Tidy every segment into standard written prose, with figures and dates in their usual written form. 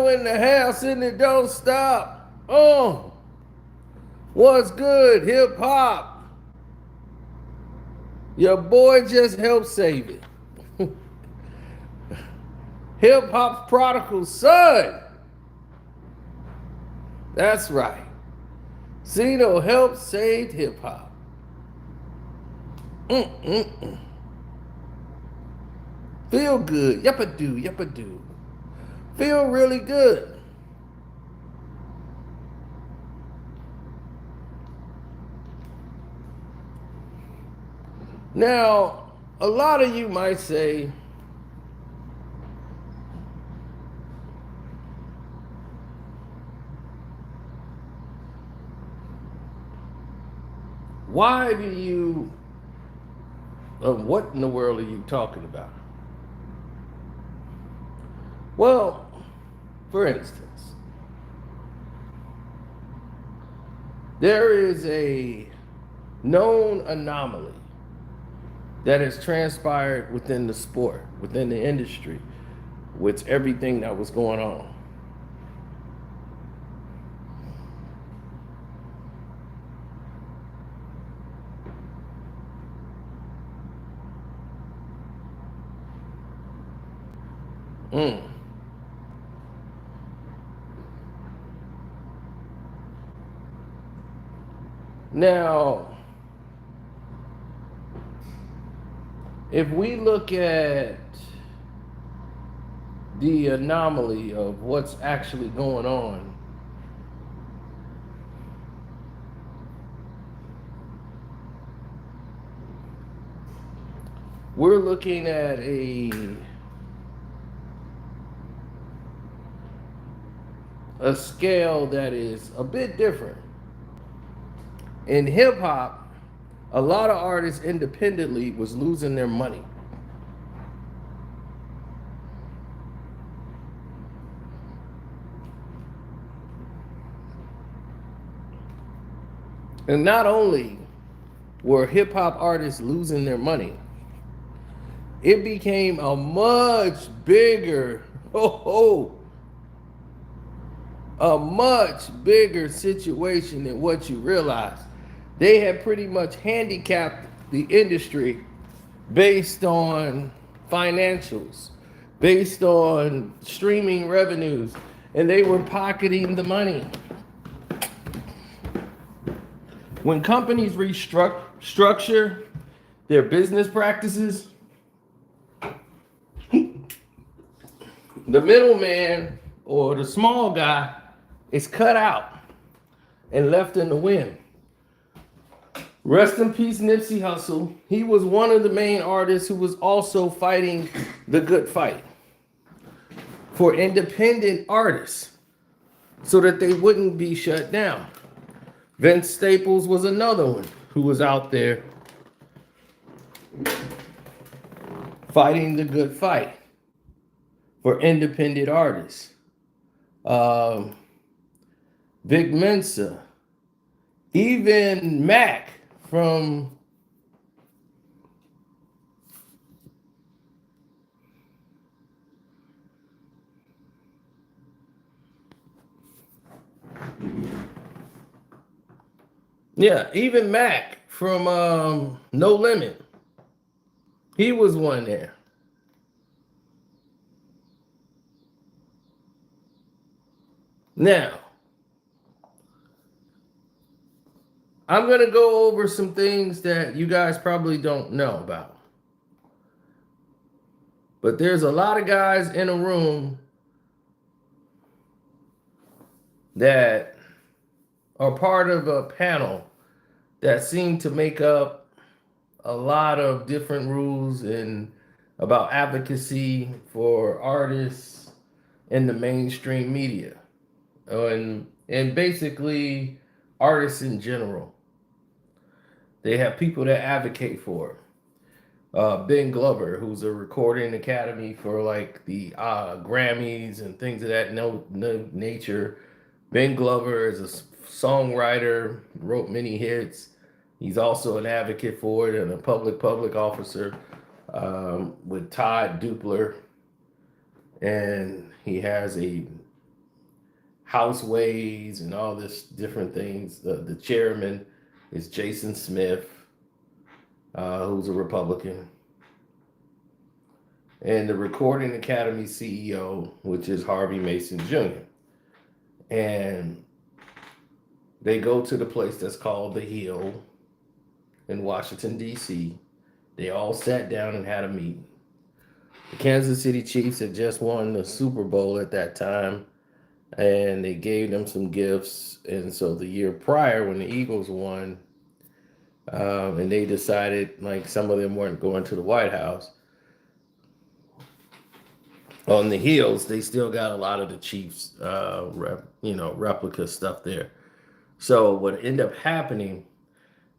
in the house and it don't stop. Oh, what's good, hip hop? Your boy just helped save it. Hip hop's prodigal son. That's right. Zeno helped save hip hop. Feel good. Yep-a-do, yep-a-do. Feel really good. Now, a lot of you might say, why do you, what in the world are you talking about? Well, for instance, there is a known anomaly that has transpired within the sport, within the industry, with everything that was going on. Now, if we look at the anomaly of what's actually going on, we're looking at a scale that is a bit different. In hip hop, a lot of artists independently was losing their money. And not only were hip hop artists losing their money, it became a much bigger, a much bigger situation than what you realize. They had pretty much handicapped the industry based on financials, based on streaming revenues, and they were pocketing the money. When companies restructure their business practices, the middleman or the small guy is cut out and left in the wind. Rest in peace, Nipsey Hussle. He was one of the main artists who was also fighting the good fight for independent artists so that they wouldn't be shut down. Vince Staples was another one who was out there fighting the good fight for independent artists. Vic Mensa, even Mac from even Mac from No Limit. He was one there. Now, I'm going to go over some things that you guys probably don't know about. But there's a lot of guys in a room that are part of a panel that seem to make up a lot of different rules and about advocacy for artists in the mainstream media and basically artists in general. They have people that advocate for it. Ben Glover, who's a recording academy for like the Grammys and things of that nature. Ben Glover is a songwriter, wrote many hits. He's also an advocate for it and a public officer with Todd Dupler. And he has a houseways and all this different things. The chairman is Jason Smith, who's a Republican, and the Recording Academy CEO, which is Harvey Mason Jr. And they go to the place that's called The Hill in Washington, D.C. They all sat down and had a meeting. The Kansas City Chiefs had just won the Super Bowl at that time, and they gave them some gifts. And so the year prior, when the Eagles won, and they decided like some of them weren't going to the White House, on the Hills, they still got a lot of the Chiefs, replica stuff there. So what ended up happening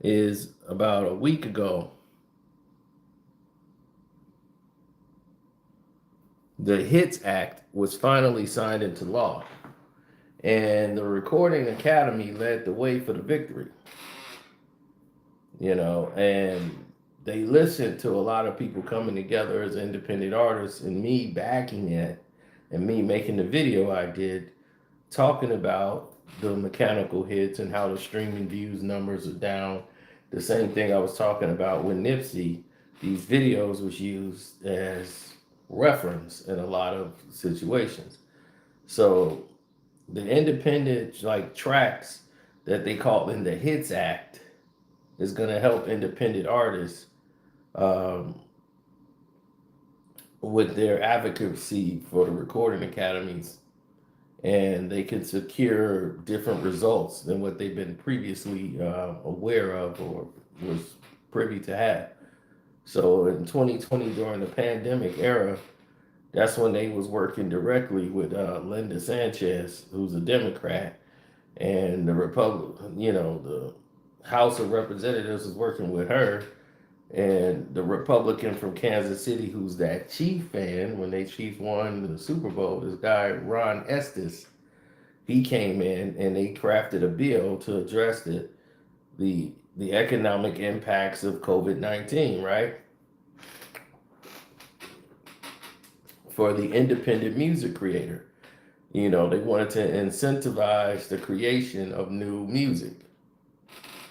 is about a week ago, the Hits Act was finally signed into law, and the Recording Academy led the way for the victory. And they listened to a lot of people coming together as independent artists, and me backing it, and me making the video I did, talking about the mechanical hits and how the streaming views numbers are down. The same thing I was talking about with Nipsey. These videos was used as reference in a lot of situations. So the independent tracks that they call in the Hits Act is going to help independent artists with their advocacy for the recording academies, and they can secure different results than what they've been previously aware of or was privy to have. So in 2020, during the pandemic era, that's when they was working directly with Linda Sanchez, who's a Democrat, and the the House of Representatives was working with her, and the Republican from Kansas City, who's that Chief fan, when they Chiefs won the Super Bowl, this guy Ron Estes, he came in and they crafted a bill to address the economic impacts of COVID-19, right? For the independent music creator. They wanted to incentivize the creation of new music.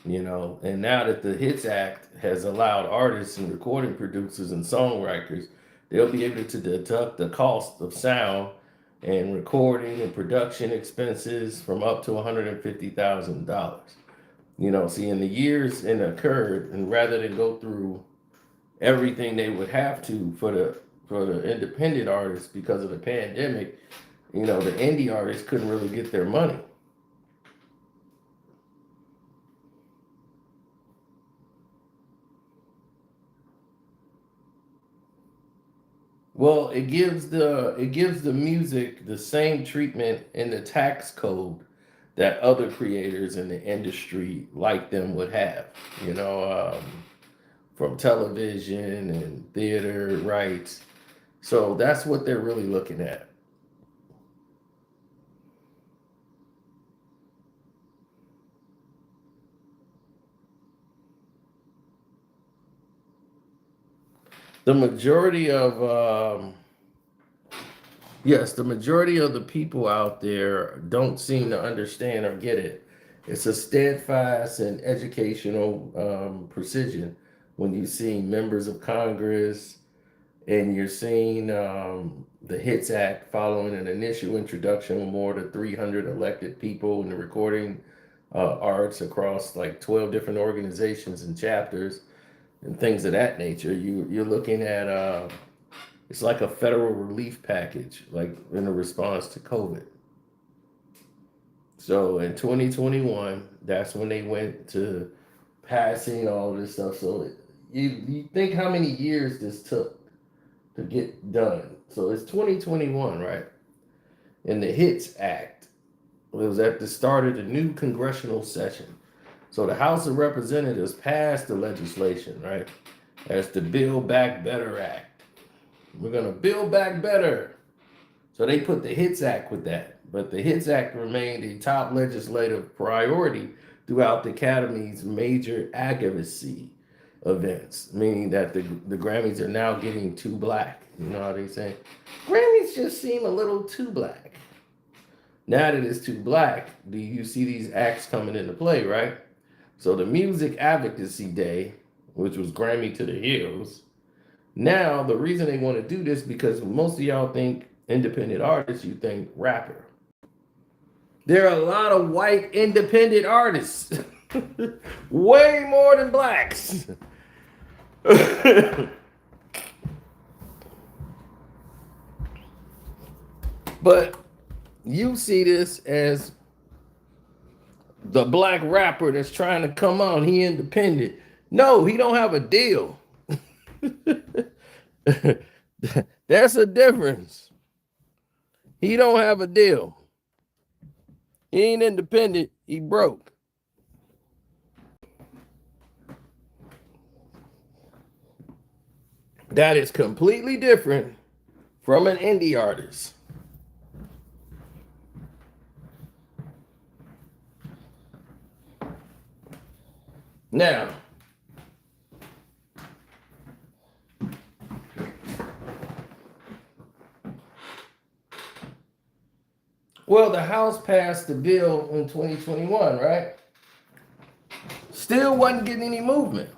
And now that the Hits Act has allowed artists and recording producers and songwriters, they'll be able to deduct the cost of sound and recording and production expenses from up to $150,000. See, in the years it occurred, and rather than go through everything they would have to for the independent artists because of the pandemic, the indie artists couldn't really get their money. Well, it gives the music the same treatment in the tax code that other creators in the industry like them would have. You know, from television and theater rights. So that's what they're really looking at. The majority of yes, the majority of the people out there don't seem to understand or get it. It's a steadfast and educational precision when you see members of Congress and you're seeing the HITS Act following an initial introduction with more than 300 elected people in the recording arts across like 12 different organizations and chapters and things of that nature. You're looking at it's like a federal relief package, like in a response to COVID. So in 2021, that's when they went to passing all this stuff. So you think how many years this took to get done? So it's 2021, right? And the HITS Act was at the start of the new congressional session. So the House of Representatives passed the legislation, right? That's the Build Back Better Act. We're going to build back better. So they put the HITS Act with that. But the HITS Act remained a top legislative priority throughout the Academy's major advocacy events, meaning that the Grammys are now getting too black. You know how they say? Grammys just seem a little too black. Now that it's too black, do you see these acts coming into play, right? So the Music Advocacy Day, which was Grammy to the Hills, now the reason they want to do this because most of y'all think independent artists, you think rapper. There are a lot of white independent artists, way more than blacks. But you see this as the black rapper that's trying to come on. He independent. No, he don't have a deal. That's a difference. He don't have a deal. He ain't independent. He broke. That is completely different from an indie artist. Now, well, the House passed the bill in 2021, right? Still wasn't getting any movement.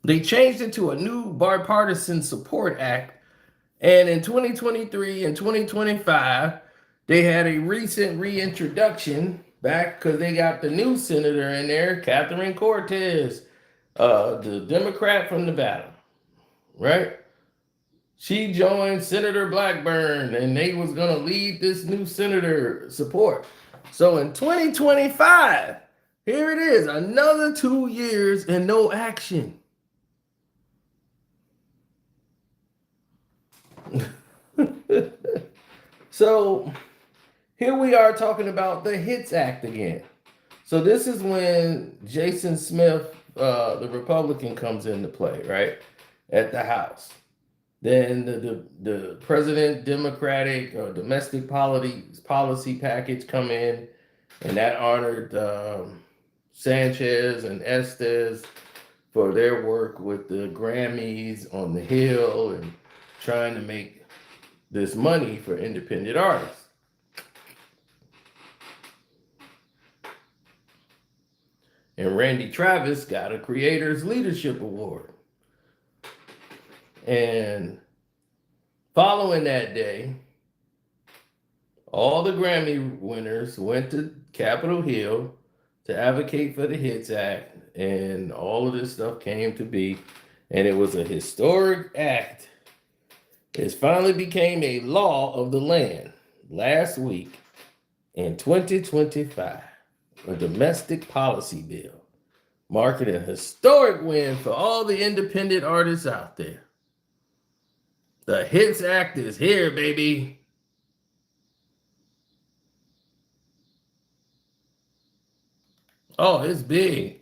They changed it to a new bipartisan support act. And in 2023 and 2025, they had a recent reintroduction back because they got the new senator in there, Catherine Cortez, the Democrat from Nevada, right? She joined Senator Blackburn and they was going to lead this new senator support. So in 2025, here it is, another 2 years and no action. So here we are talking about the HITS Act again. So this is when Jason Smith, the Republican, comes into play, right, at the House. Then the President Democratic or domestic policy package come in, and that honored Sanchez and Estes for their work with the Grammys on the Hill and trying to make this money for independent artists. And Randy Travis got a Creators Leadership Award. And following that day, all the Grammy winners went to Capitol Hill to advocate for the HITS Act, and all of this stuff came to be. And it was a historic act. It finally became a law of the land last week in 2025, a domestic policy bill, marking a historic win for all the independent artists out there. The HITS Act is here, baby. Oh, it's big.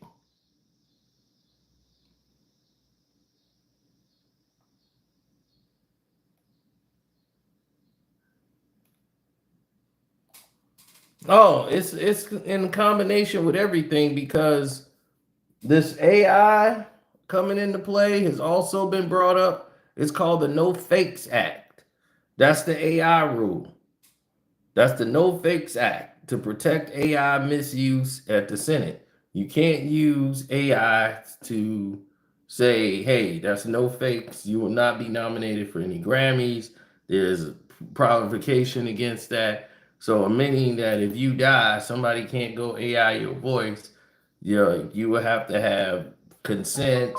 Oh, it's in combination with everything because this AI coming into play has also been brought up. It's called the No Fakes Act. That's the AI rule. That's the No Fakes Act to protect AI misuse at the Senate. You can't use AI to say, hey, that's no fakes. You will not be nominated for any Grammys. There's provocation against that. So meaning that if you die, somebody can't go AI your voice. You will have to have consent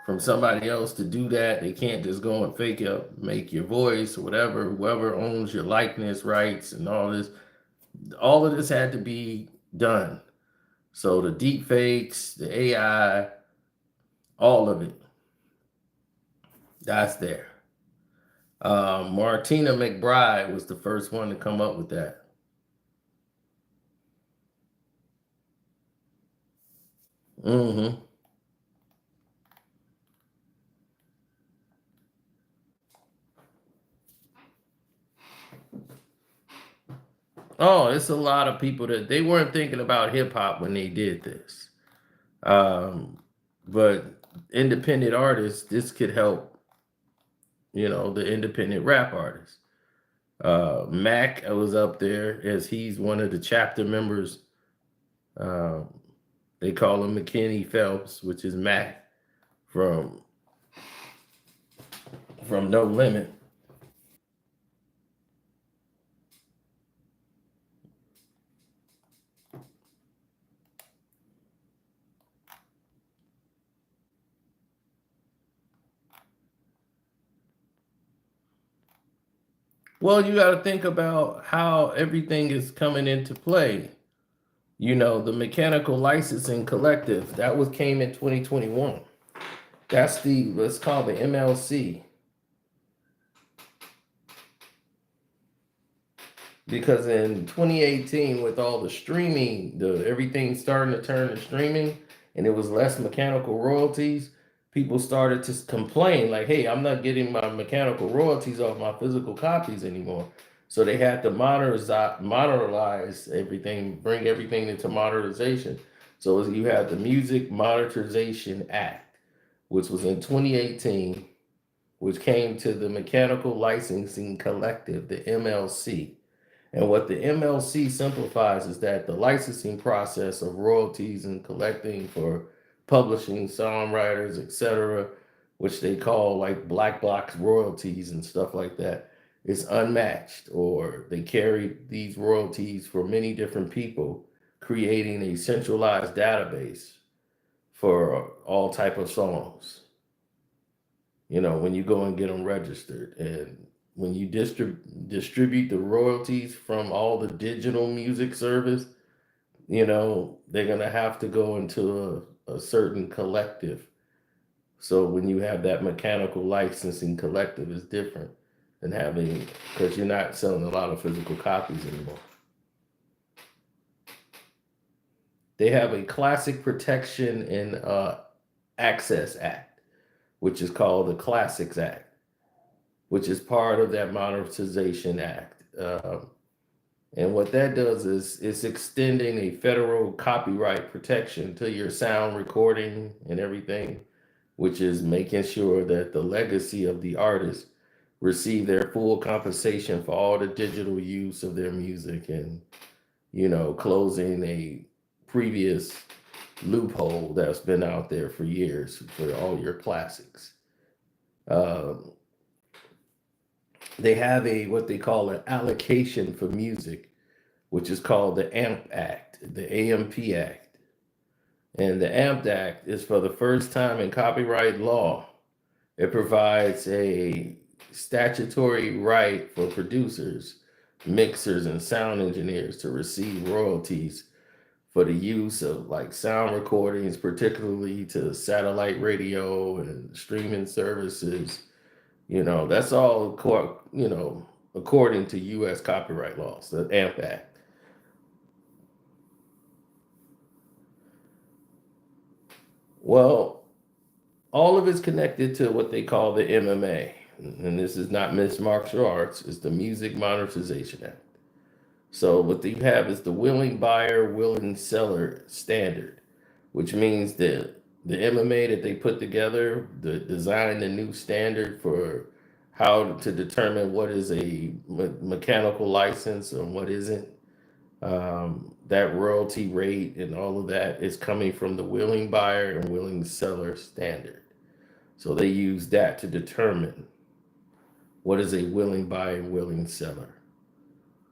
from somebody else to do that. They can't just go and fake up, make your voice or whatever, whoever owns your likeness rights and all of this had to be done. So the deep fakes, the AI, all of it, that's there. Martina McBride was the first one to come up with that. Mm-hmm. Oh, it's a lot of people that they weren't thinking about hip hop when they did this. Um, but independent artists, this could help, the independent rap artists. Mac was up there as he's one of the chapter members. Uh, they call him McKinney Phelps, which is Mac from No Limit. Well, you got to think about how everything is coming into play. The Mechanical Licensing Collective that was came in 2021. That's the let's call the MLC, because in 2018 with all the streaming, the everything starting to turn to streaming, and it was less mechanical royalties. People started to complain like, "Hey, I'm not getting my mechanical royalties off my physical copies anymore." So they had to modernize everything, bring everything into modernization. So you have the Music Modernization Act, which was in 2018, which came to the Mechanical Licensing Collective, the MLC. And what the MLC simplifies is that the licensing process of royalties and collecting for publishing, songwriters, etc., which they call like black box royalties and stuff like that, is unmatched, or they carry these royalties for many different people, creating a centralized database for all type of songs. When you go and get them registered, and when you distribute the royalties from all the digital music service, they're going to have to go into a certain collective. So when you have that mechanical licensing collective, is different than having, because you're not selling a lot of physical copies anymore. They have a classic protection and access act, which is called the Classics Act, which is part of that Modernization Act. And what that does is it's extending a federal copyright protection to your sound recording and everything, which is making sure that the legacy of the artist receive their full compensation for all the digital use of their music, and closing a previous loophole that's been out there for years for all your classics. Um, they have a what they call an allocation for music, which is called the AMP Act, the AMP Act. And the AMP Act is for the first time in copyright law. It provides a statutory right for producers, mixers, and sound engineers to receive royalties for the use of like sound recordings, particularly to satellite radio and streaming services. That's all, according to U.S. copyright laws, the AMP Act. Well, all of it's connected to what they call the MMA. And this is not Miss Martial Arts, it's the Music Monetization Act. So what you have is the willing buyer, willing seller standard, which means that the MMA that they put together, the design the new standard for how to determine what is a mechanical license and what isn't. That royalty rate and all of that is coming from the willing buyer and willing seller standard. So they use that to determine what is a willing buyer and willing seller.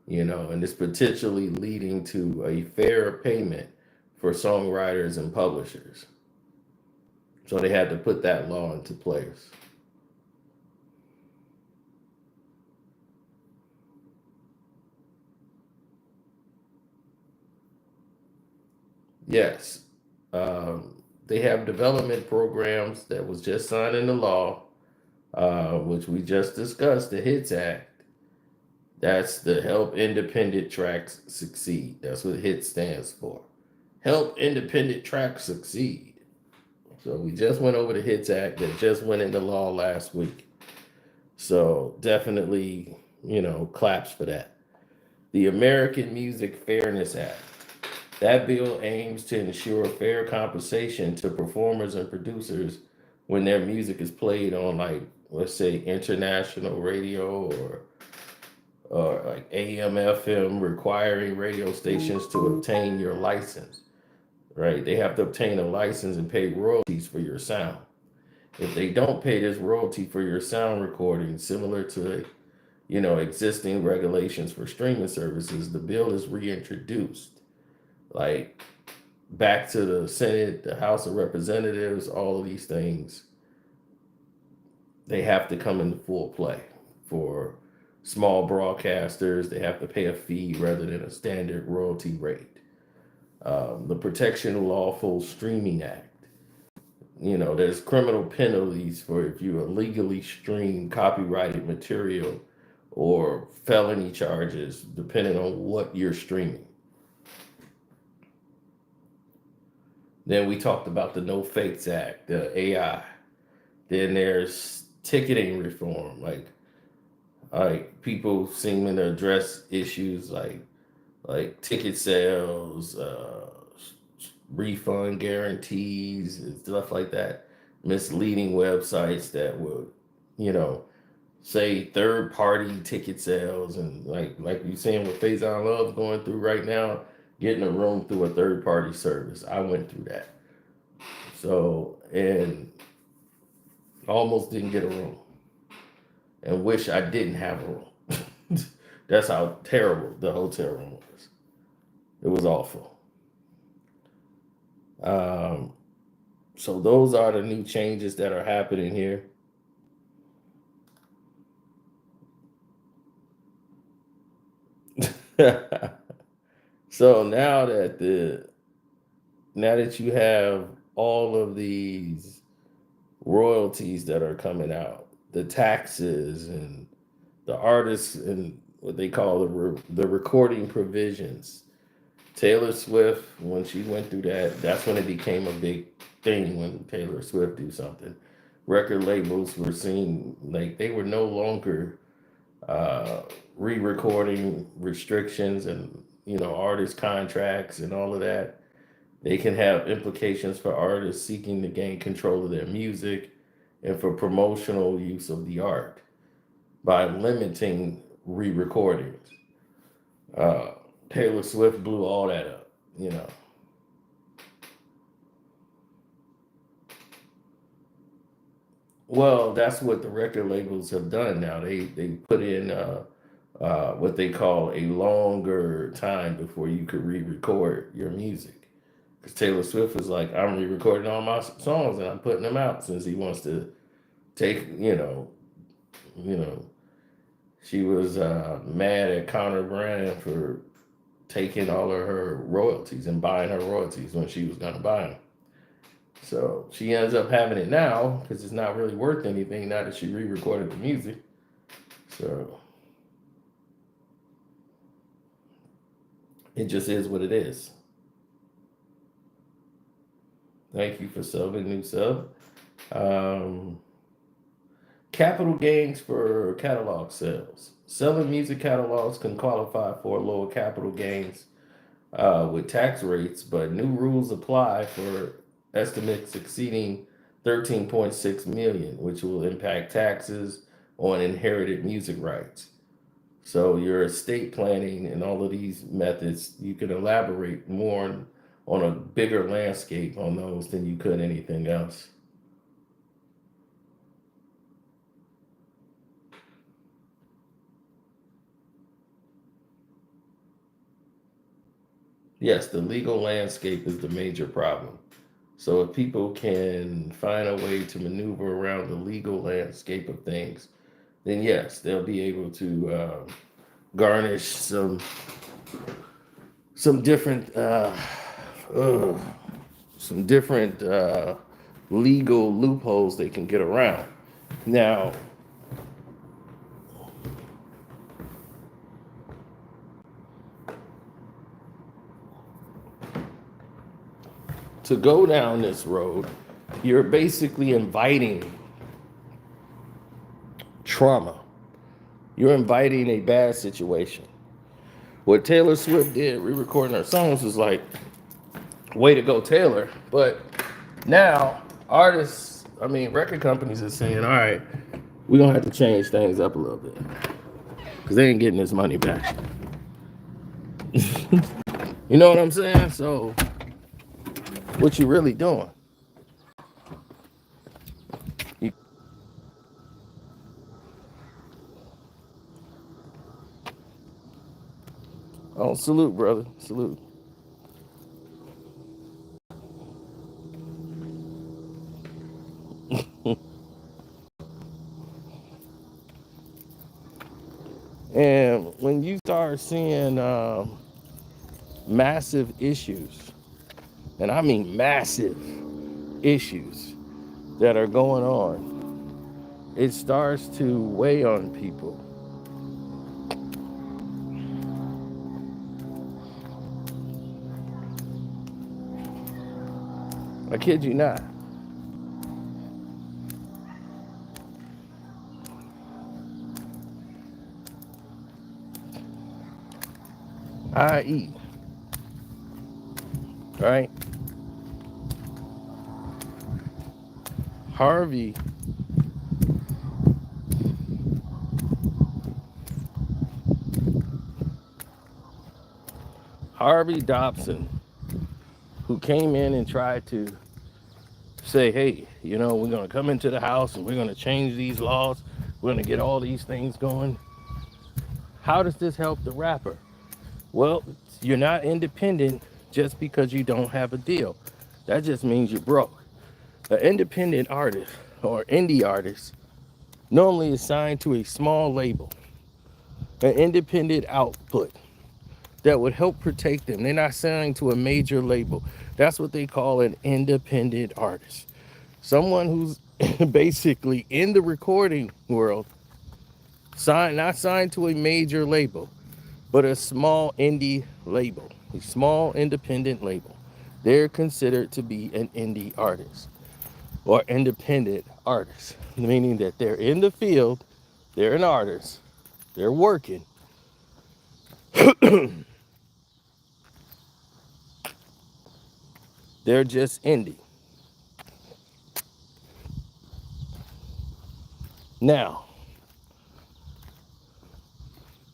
And it's potentially leading to a fair payment for songwriters and publishers. So they had to put that law into place. Yes. They have development programs that was just signed into law, which we just discussed, the HITS Act. That's the Help Independent Tracks Succeed. That's what HIT stands for. Help Independent Tracks Succeed. So we just went over the HITS Act that just went into law last week. So definitely, claps for that. The American Music Fairness Act. That bill aims to ensure fair compensation to performers and producers when their music is played on, like, let's say, international radio or or like AM, FM, requiring radio stations to obtain your license, right? They have to obtain a license and pay royalties for your sound. If they don't pay this royalty for your sound recording, similar to existing regulations for streaming services, the bill is reintroduced, like back to the Senate, the House of Representatives. All of these things, they have to come into full play. For small broadcasters, they have to pay a fee rather than a standard royalty rate. The Protection of Lawful Streaming Act. There's criminal penalties for if you illegally stream copyrighted material, or felony charges depending on what you're streaming. Then we talked about the No Fakes Act, the AI. Then there's ticketing reform, like people seeming to address issues like ticket sales, refund guarantees, and stuff like that. Misleading websites that would, say third-party ticket sales, and like you saying what Faison Love's going through right now, getting a room through a third-party service. I went through that. So, and almost didn't get a room, and wish I didn't have a room. That's how terrible the hotel room was. It was awful. So those are the new changes that are happening here. So now that you have all of these royalties that are coming out, the taxes and the artists and what they call the recording provisions. Taylor Swift, when she went through that, that's when it became a big thing. When Taylor Swift do something, record labels were seen like they were no longer re-recording restrictions and artist contracts and all of that. They can have implications for artists seeking to gain control of their music and for promotional use of the art by limiting re-recordings. Taylor Swift blew all that up. Well, that's what the record labels have done now. They put in what they call a longer time before you could re-record your music. Because Taylor Swift was like, I'm re-recording all my songs and I'm putting them out, since he wants to take, she was mad at Conor Brand for taking all of her royalties and buying her royalties when she was going to buy them. So she ends up having it now because it's not really worth anything now that she re-recorded the music. So it just is what it is. Thank you for subbing, new sub. Capital gains for catalog sales. Selling music catalogs can qualify for lower capital gains with tax rates, but new rules apply for estimates exceeding 13.6 million, which will impact taxes on inherited music rights. So your estate planning and all of these methods, you can elaborate more on a bigger landscape on those than you could anything else. Yes, the legal landscape is the major problem. So if people can find a way to maneuver around the legal landscape of things, then yes, they'll be able to garnish some different legal loopholes they can get around. Now, to go down this road, you're basically inviting trauma. You're inviting a bad situation. What Taylor Swift did, re-recording her songs, was like, way to go, Taylor. But now record companies are saying, all right, we're going to have to change things up a little bit. because they ain't getting this money back. You know what I'm saying? So, what you really doing? You, oh, salute, brother. Salute. And when you start seeing massive issues, and I mean massive issues that are going on, it starts to weigh on people. I kid you not. I.e., right? Harvey Dobson, who came in and tried to say, hey, you know, we're going to come into the house and we're going to change these laws. We're going to get all these things going. How does this help the rapper? Well, you're not independent just because you don't have a deal. That just means you're broke. An independent artist or indie artist normally is signed to a small label, an independent output that would help protect them. They're not signed to a major label. That's what they call an independent artist. Someone who's basically in the recording world, not signed to a major label, but a small indie label, a small independent label. They're considered to be an indie artist or independent artist, meaning that they're in the field, they're an artist, they're working. They're just indie. Now,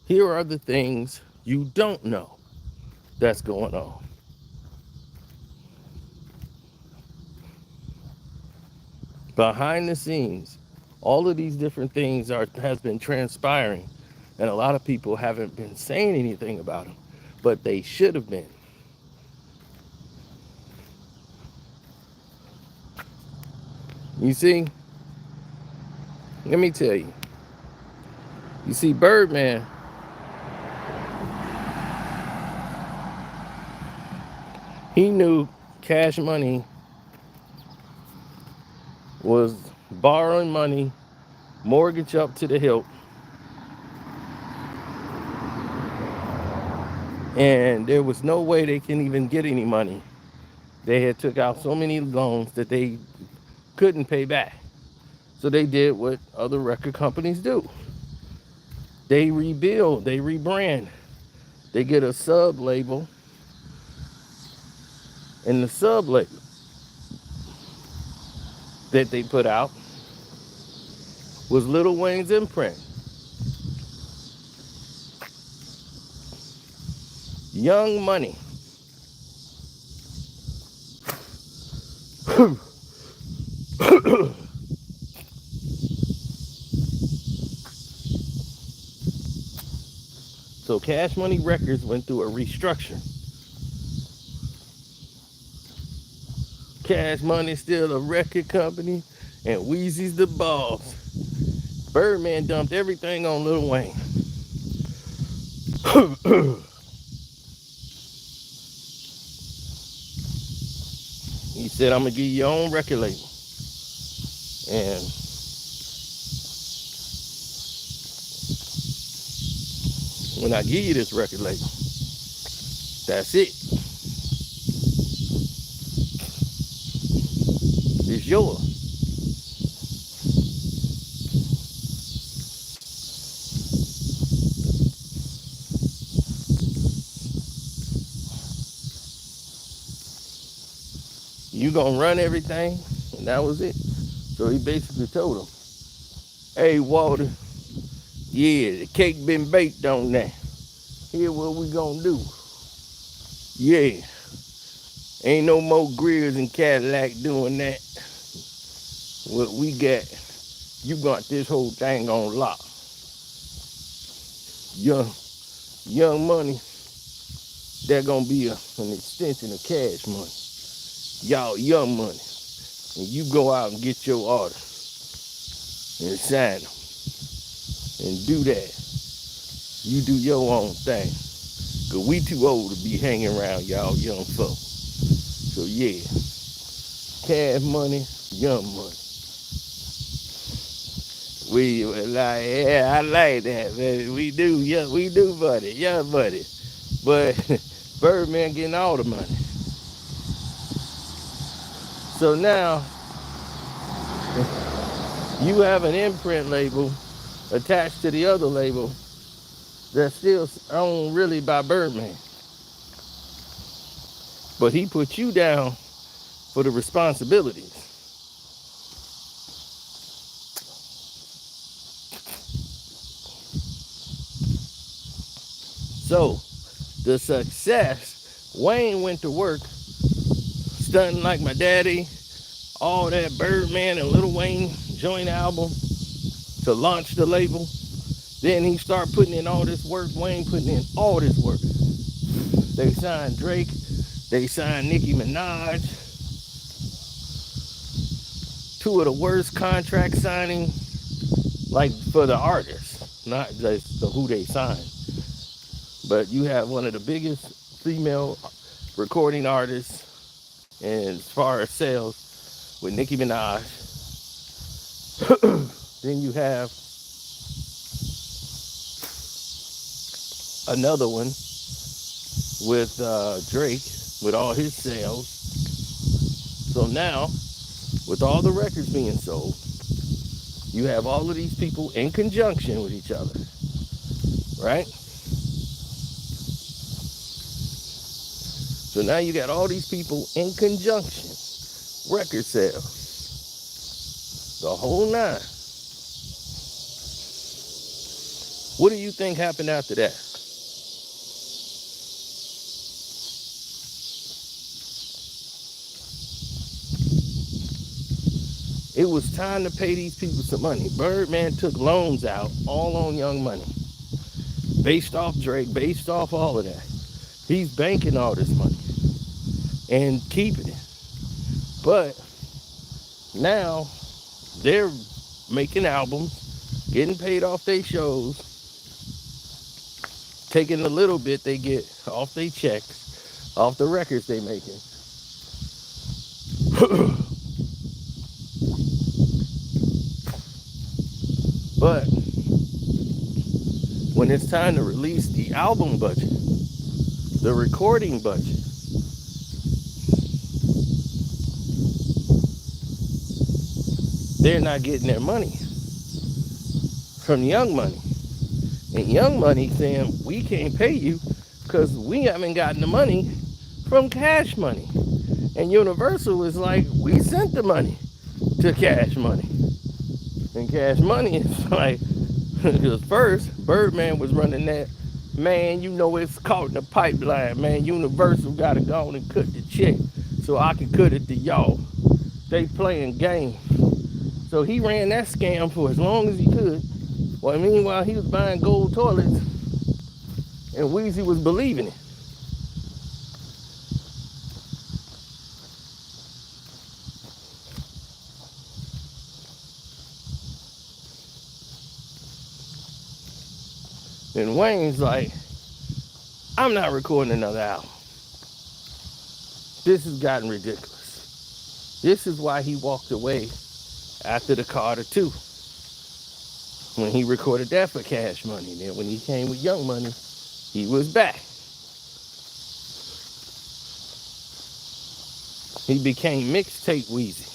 here are the things you don't know that's going on. Behind the scenes, all of these different things has been transpiring, and a lot of people haven't been saying anything about them, but they should have been. You see, let me tell you. You see, Birdman, he knew Cash Money was borrowing money, mortgage up to the hilt, and there was no way they can even get any money. They had took out so many loans that they couldn't pay back. So they did what other record companies do. They rebuild, they rebrand, they get a sub label, and the sub label that they put out was Lil Wayne's imprint. Young Money. So Cash Money Records went through a restructure. Cash Money's still a record company, and Weezy's the boss. Birdman dumped everything on Lil Wayne. He said, I'm gonna give you your own record label. And when I give you this record label, that's it. It's yours. You gonna run everything, and that was it. So he basically told him, hey, Walter, Yeah, the cake been baked on that. Here what we gonna do. Yeah, ain't no more grills and Cadillac doing that. What we got, you got this whole thing on lock. Young money, that gonna be an extension of cash money. Y'all young money. And you go out and get your order and sign them and do that. You do your own thing. Cause we too old to be hanging around y'all young folks. So yeah, cash money, young money. We like, yeah, I like that, man. We do, yeah, we do, buddy, yeah, buddy. But Birdman getting all the money. So now you have an imprint label attached to the other label that's still owned really by Birdman. But he put you down for the responsibilities. So the success, Wayne went to work stunting like my daddy, all that Birdman and Lil Wayne joint album to launch the label. Then he started putting in all this work, Wayne putting in all this work. They signed Drake, they signed Nicki Minaj. Two of the worst contract signing, like for the artists, not just the who they signed. But you have one of the biggest female recording artists, and as far as sales, with Nicki Minaj. Then you have another one with Drake, with all his sales. So now, with all the records being sold, you have all of these people in conjunction with each other, right? So now you got all these people in conjunction, record sales, the whole nine. What do you think happened after that? It was time to pay these people some money. Birdman took loans out, all on Young Money, based off Drake, based off all of that. He's banking all this money and keeping it. But now they're making albums, getting paid off their shows, taking a little bit they get off their checks, off the records they making. But when it's time to release the album budget, the recording budget, they're not getting their money from Young Money. And Young Money saying, we can't pay you because we haven't gotten the money from Cash Money. And Universal is like, we sent the money to Cash Money. And Cash Money is like, because first, Birdman was running that, man, you know it's caught in the pipeline, man. Universal got to go on and cut the check so I can cut it to y'all. They playing games. So he ran that scam for as long as he could. Well, meanwhile, he was buying gold toilets, and Weezy was believing it. And Wayne's like, I'm not recording another album. This has gotten ridiculous. This is why he walked away after the Carter 2. When he recorded that for Cash Money. Then when he came with Young Money, he was back. He became mixtape Weezy.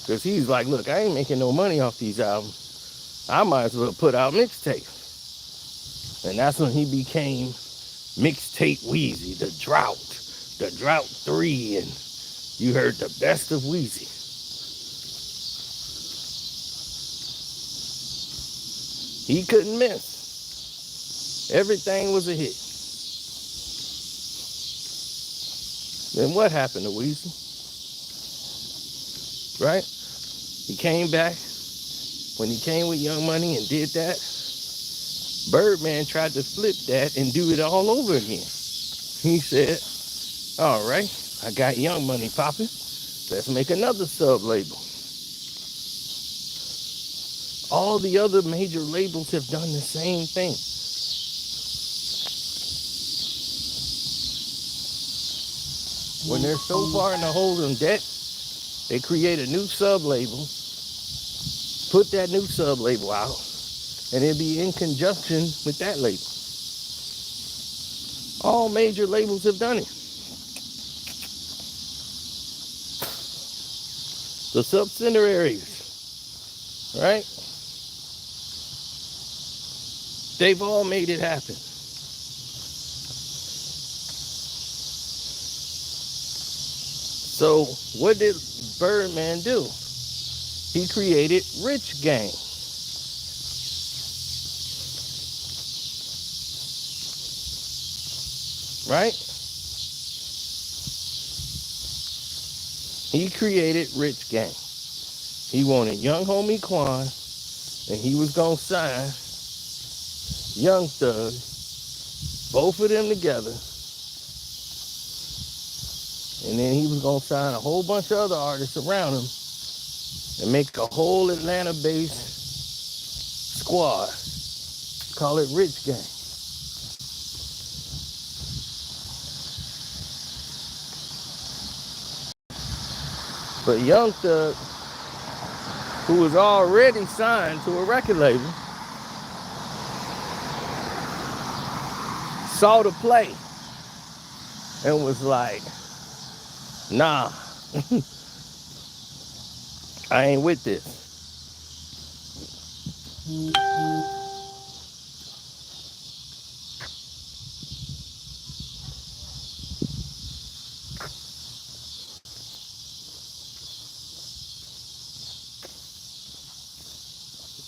Because he's like, look, I ain't making no money off these albums. I might as well put out mixtapes. And that's when he became mixtape Weezy, the Drought 3, and you heard the best of Weezy. He couldn't miss. Everything was a hit. Then what happened to Weezy? Right? He came back. When he came with Young Money and did that, Birdman tried to flip that and do it all over again. He said, all right, I got Young Money popping. Let's make another sub label. All the other major labels have done the same thing. When they're so far in the hole in debt, they create a new sub label, put that new sub label out, and it'll be in conjunction with that label. All major labels have done it. The subsidiaries, right? They've all made it happen. So what did Birdman do? He created Rich Gang. Right? He created Rich Gang. He wanted Young Homie Quan, and he was gonna sign Young Thug, both of them together, and then he was gonna sign a whole bunch of other artists around him and make a whole Atlanta-based squad. Call it Rich Gang. But Young Thug, who was already signed to a record label, saw the play and was like, nah, I ain't with this.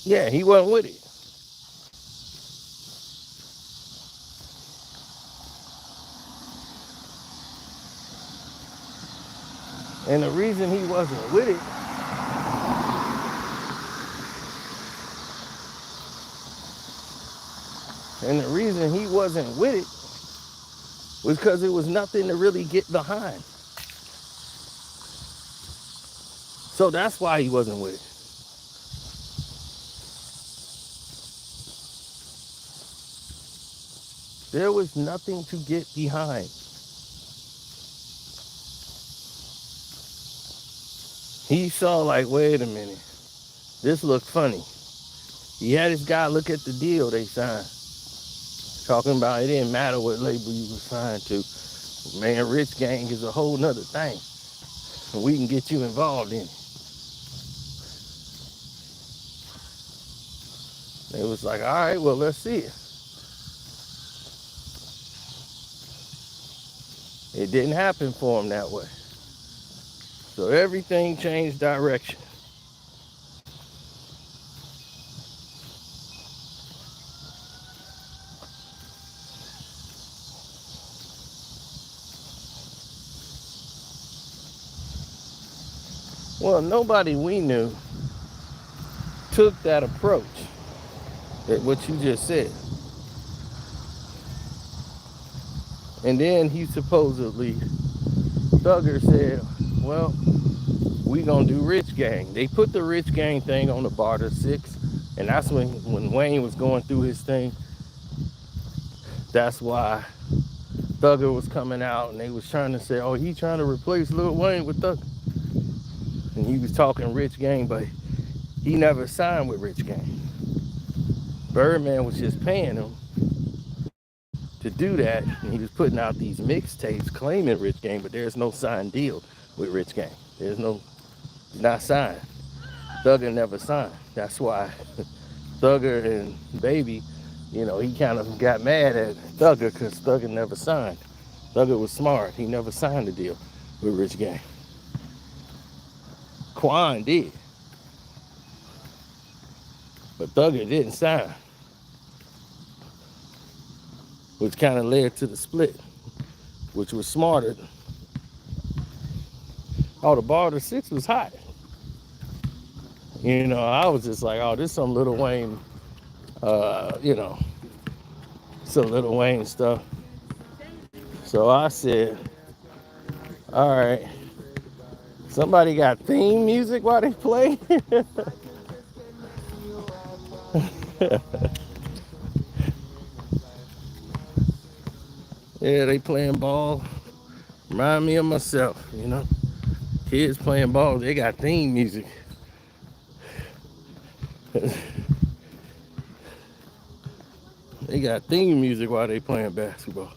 Yeah, he wasn't with it. And the reason he wasn't with it was because it was nothing to really get behind. So that's why he wasn't with it. There was nothing to get behind. He saw like, wait a minute, this looked funny. He had his guy look at the deal they signed, talking about it didn't matter what label you were signed to. Man, Rich Gang is a whole nother thing. And we can get you involved in it. It was like, all right, well, let's see it. It didn't happen for him that way. So everything changed direction. Well, nobody we knew took that approach, that what you just said. And then he supposedly, Thugger said, well, we gonna do Rich Gang. They put the Rich Gang thing on the Barter 6, and that's when Wayne was going through his thing. That's why Thugger was coming out, and they was trying to say, oh, he trying to replace Lil Wayne with Thugger. And he was talking Rich Gang, but he never signed with Rich Gang. Birdman was just paying him to do that, and he was putting out these mixtapes claiming Rich Gang, but there's no signed deal with Rich Gang. There's no, not signed. Thugger never signed. That's why Thugger and Baby, you know, he kind of got mad at Thugger because Thugger never signed. Thugger was smart. He never signed a deal with Rich Gang. Quan did, but Thugger didn't sign. which kind of led to the split, which was smarter. Oh, the Barter 6 was hot. You know, I was just like, oh, this some Lil Wayne, you know, some Lil Wayne stuff. So I said, all right, somebody got theme music while they play? Yeah, they playing ball. Remind me of myself, you know. Kids playing ball, they got theme music. They got theme music while they playing basketball.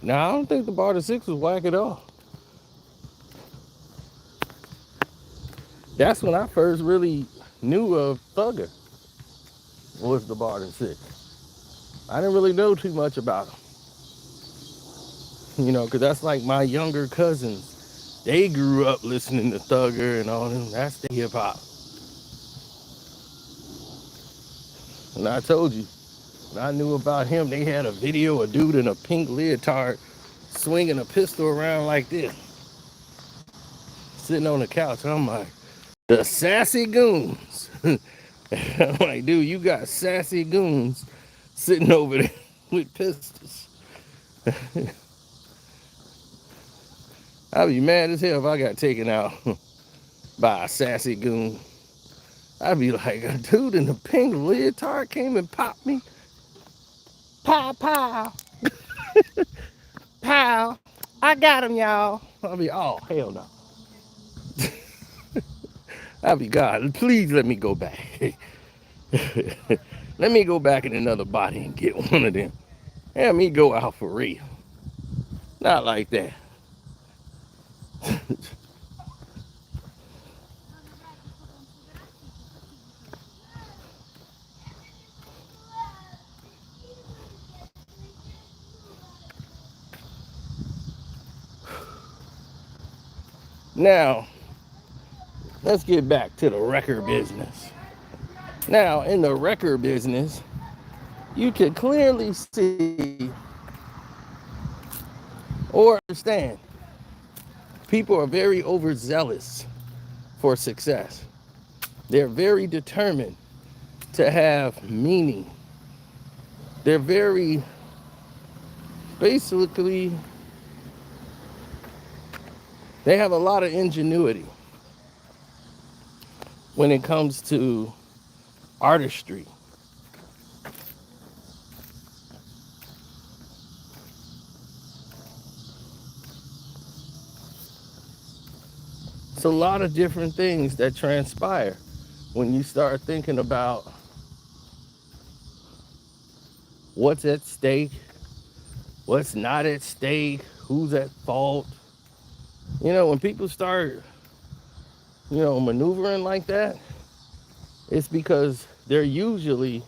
Now, I don't think the Barter 6 was whack at all. That's when I first really knew of Thugger, was the Barter 6. I didn't really know too much about him. You know, because that's like my younger cousins. They grew up listening to Thugger and all them. That's the hip hop. And I told you, when I knew about him, they had a video, a dude in a pink leotard swinging a pistol around like this, sitting on the couch. I'm like, the sassy goons. I'm like, dude, you got sassy goons sitting over there with pistols. I'd be mad as hell if I got taken out by a sassy goon. I'd be like, a dude in a pink leotard came and popped me. Pow, pow. Pow. I got him, y'all. I'll be, oh, hell no. I'll be, God, please let me go back. Let me go back in another body and get one of them. Let me go out for real. Not like that. Now, let's get back to the record business. Now, in the record business, you can clearly see or understand people are very overzealous for success. They're very determined to have meaning. They're very, basically, they have a lot of ingenuity when it comes to artistry. It's a lot of different things that transpire when you start thinking about what's at stake, what's not at stake, who's at fault. You know, when people start, you know, maneuvering like that, it's because they're usually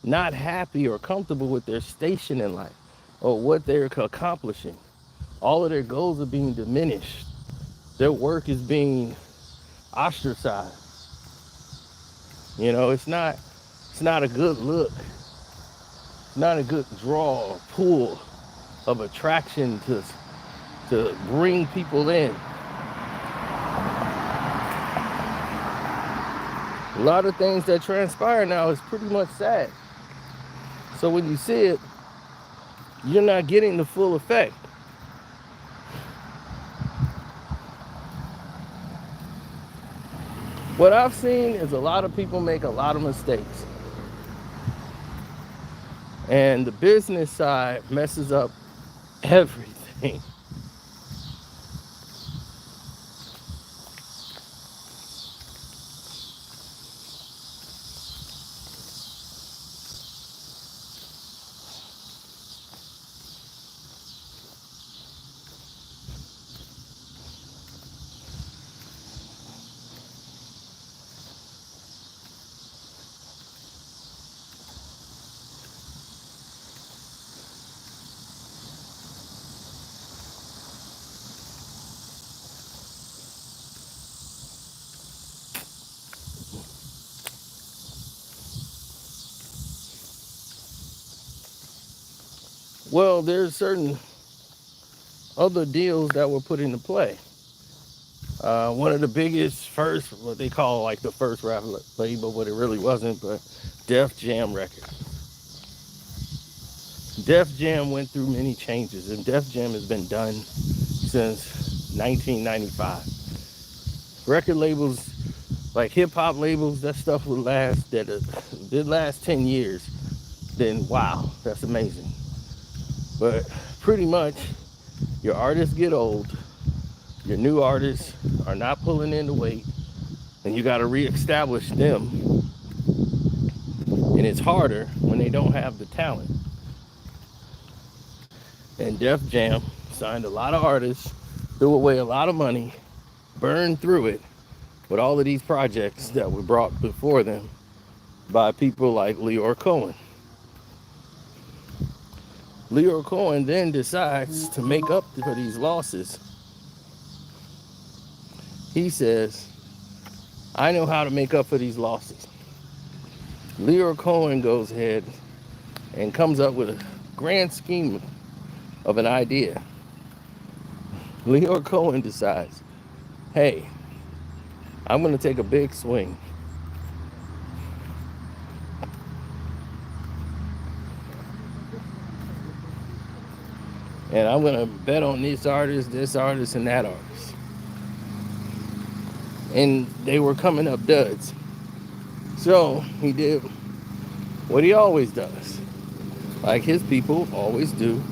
not happy or comfortable with their station in life or what they're accomplishing. All of their goals are being diminished. Their work is being ostracized. You know, it's not a good look. It's not a good draw or pull of attraction to bring people in. A lot of things that transpire now is pretty much sad. So when you see it, you're not getting the full effect. What I've seen is a lot of people make a lot of mistakes. And the business side messes up everything. Well, there's certain other deals that were put into play. One of the biggest first, what they call like the first rap label, but it really wasn't, but Def Jam Records. Def Jam went through many changes, and Def Jam has been done since 1995. Record labels, like hip hop labels, that stuff would last, that did last 10 years, then wow, that's amazing. But pretty much, your artists get old, your new artists are not pulling in the weight, and you got to reestablish them. And it's harder when they don't have the talent. And Def Jam signed a lot of artists, threw away a lot of money, burned through it with all of these projects that were brought before them by people like Leor Cohen. Leor Cohen then decides to make up for these losses. He says, I know how to make up for these losses. Leor Cohen goes ahead and comes up with a grand scheme of an idea. Leor Cohen decides, hey, I'm going to take a big swing. And I'm going to bet on this artist, and that artist. And they were coming up duds. So he did what he always does. Like his people always do.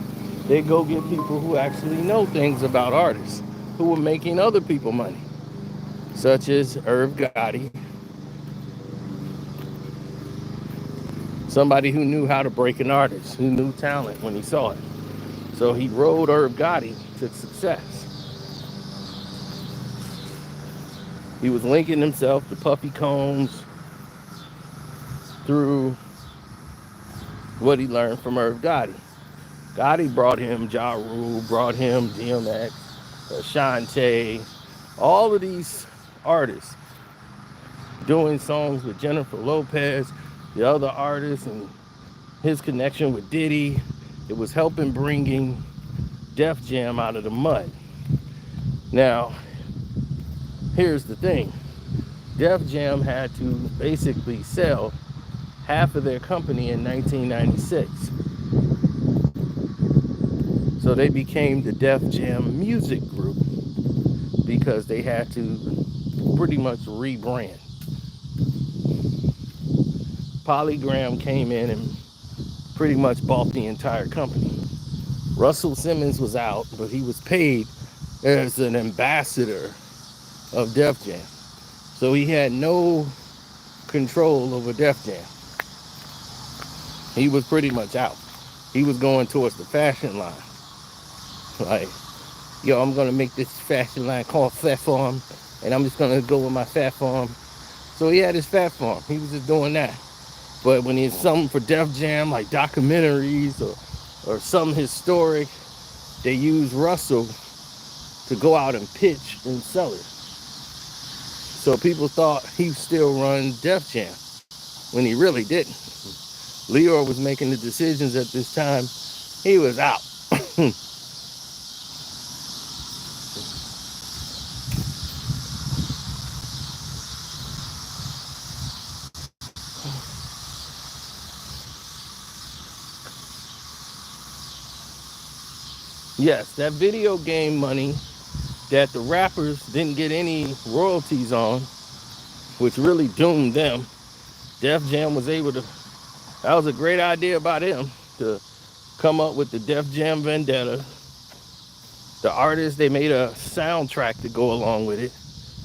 They go get people who actually know things about artists, who were making other people money. Such as Irv Gotti. Somebody who knew how to break an artist, who knew talent when he saw it. So he rode Irv Gotti to success. He was linking himself to Puffy Combs through what he learned from Irv Gotti. Gotti brought him Ja Rule, brought him DMX, Ashanti, all of these artists doing songs with Jennifer Lopez, the other artists, and his connection with Diddy. It was helping bringing Def Jam out of the mud. Now, here's the thing. Def Jam had to basically sell half of their company in 1996. So they became the Def Jam Music Group because they had to pretty much rebrand. Polygram came in and pretty much bought the entire company. Russell Simmons was out, but he was paid as an ambassador of Def Jam. So he had no control over Def Jam. He was pretty much out. He was going towards the fashion line. Like, yo, I'm gonna make this fashion line called Fat Farm, and I'm just gonna go with my Fat Farm. So he had his Fat Farm. He was just doing that. But when it's something for Def Jam, like documentaries or something historic, they use Russell to go out and pitch and sell it. So people thought he still run Def Jam when he really didn't. Leor was making the decisions at this time. He was out. Yes, that video game money that the rappers didn't get any royalties on, which really doomed them. Def Jam was able to, that was a great idea by them to come up with the Def Jam Vendetta. The artists, they made a soundtrack to go along with it,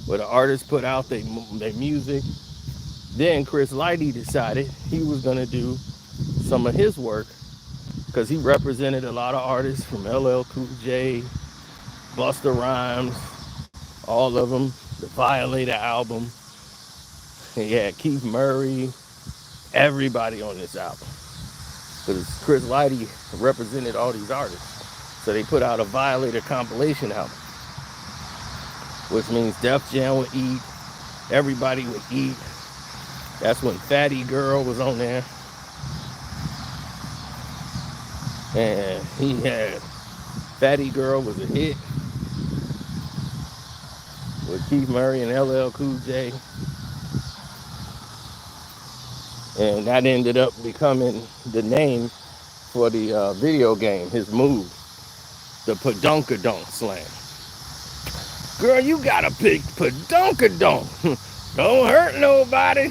where the artists put out their music. Then Chris Lighty decided he was gonna do some of his work because he represented a lot of artists from LL Cool J, Busta Rhymes, all of them, the Violator album. He had Keith Murray, everybody on this album. Because Chris Lighty represented all these artists. So they put out a Violator compilation album, which means Def Jam would eat, everybody would eat. That's when Fatty Girl was on there. And he had Fatty Girl was a hit with Keith Murray and LL Cool J. And that ended up becoming the name for the video game, his move, the Padunkadunk Slam. Girl, you got a big Padunkadunk. Don't hurt nobody.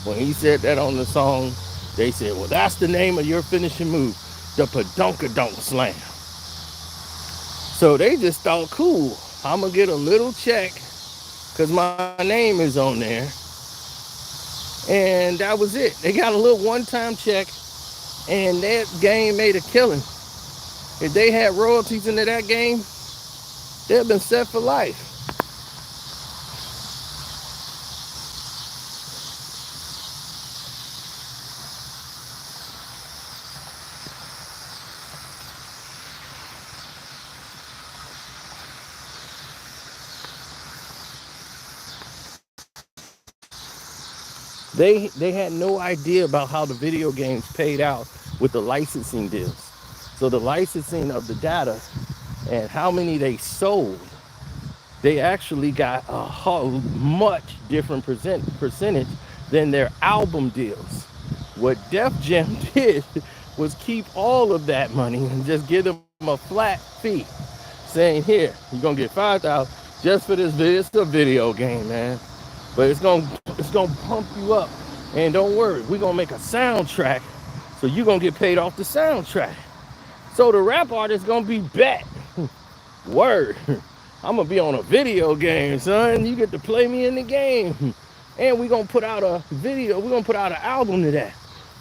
When he said that on the song, they said, well, that's the name of your finishing move, the Padunkadunk Slam. So they just thought, cool, I'm going to get a little check because my name is on there. And that was it. They got a little one-time check, and that game made a killing. If they had royalties into that game, they'd have been set for life. They had no idea about how the video games paid out with the licensing deals. So the licensing of the data and how many they sold, they actually got a whole much different percentage than their album deals. What Def Jam did was keep all of that money and just give them a flat fee, saying, here, you're gonna get $5,000 just for this video. It's a video game, man. But it's gonna pump you up. And don't worry, we're gonna make a soundtrack, so you're gonna get paid off the soundtrack. So the rap artist gonna be bet. Word. I'm gonna be on a video game, son. You get to play me in the game. And we're gonna put out a video, we're gonna put out an album to that.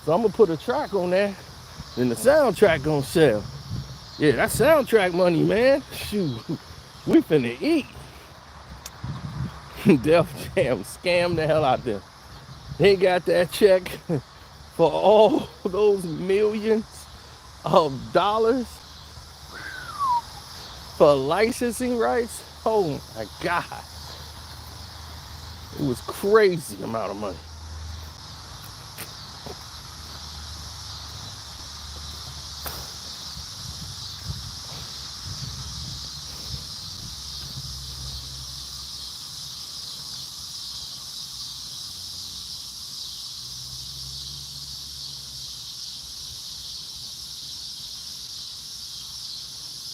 So I'm gonna put a track on there, then the soundtrack gonna sell. Yeah, that's soundtrack money, man. Shoot, we finna eat. Def Jam scammed the hell out there. They got that check for all those millions of dollars for licensing rights. Oh my God. It was crazy amount of money.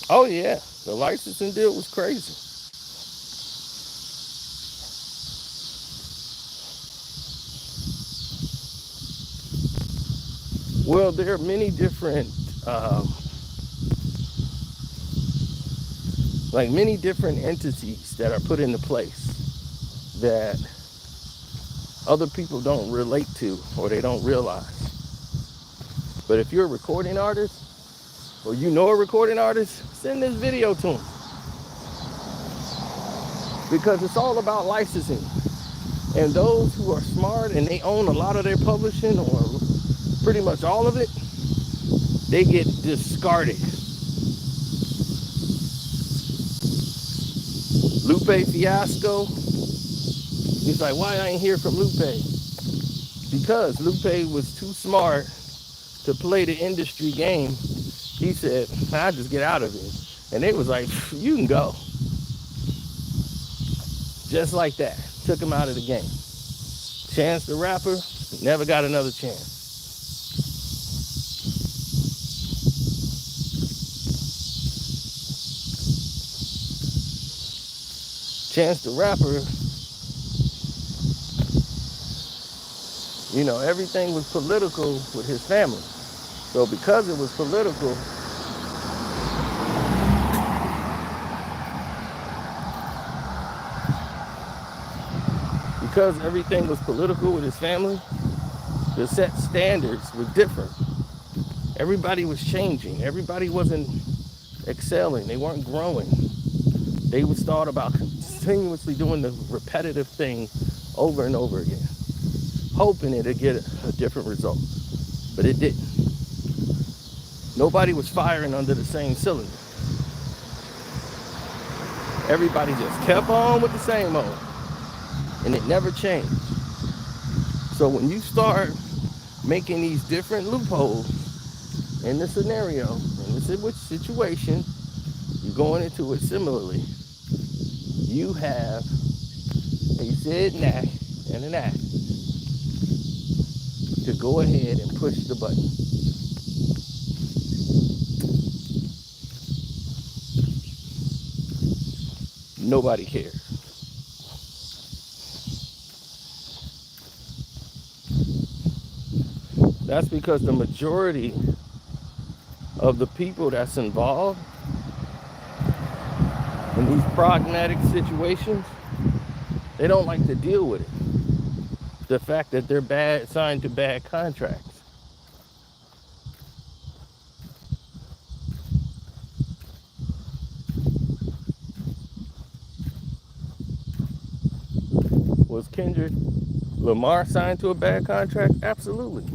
Oh yeah, the licensing deal was crazy. Well, there are many different, many different entities that are put into place that other people don't relate to or they don't realize. But if you're a recording artist or you know a recording artist, send this video to them. Because it's all about licensing. And those who are smart and they own a lot of their publishing or pretty much all of it, they get discarded. Lupe Fiasco, he's like, why I ain't hear from Lupe? Because Lupe was too smart to play the industry game. He said, I'll just get out of it. And they was like, you can go. Just like that. Took him out of the game. Chance the Rapper never got another chance. Chance the Rapper, you know, everything was political with his family. So because it was political, because everything was political with his family, the set standards were different. Everybody was changing. Everybody wasn't excelling. They weren't growing. They was thought about continuously doing the repetitive thing over and over again, hoping it'd get a different result. But it didn't. Nobody was firing under the same cylinder. Everybody just kept on with the same old. And it never changed. So when you start making these different loopholes in the scenario, in the situation, you're going into it similarly. You have a said knack and an act to go ahead and push the button. Nobody cares. That's because the majority of the people that's involved in these pragmatic situations, they don't like to deal with it. The fact that they're signed to bad contracts. Was Kendrick Lamar signed to a bad contract? Absolutely.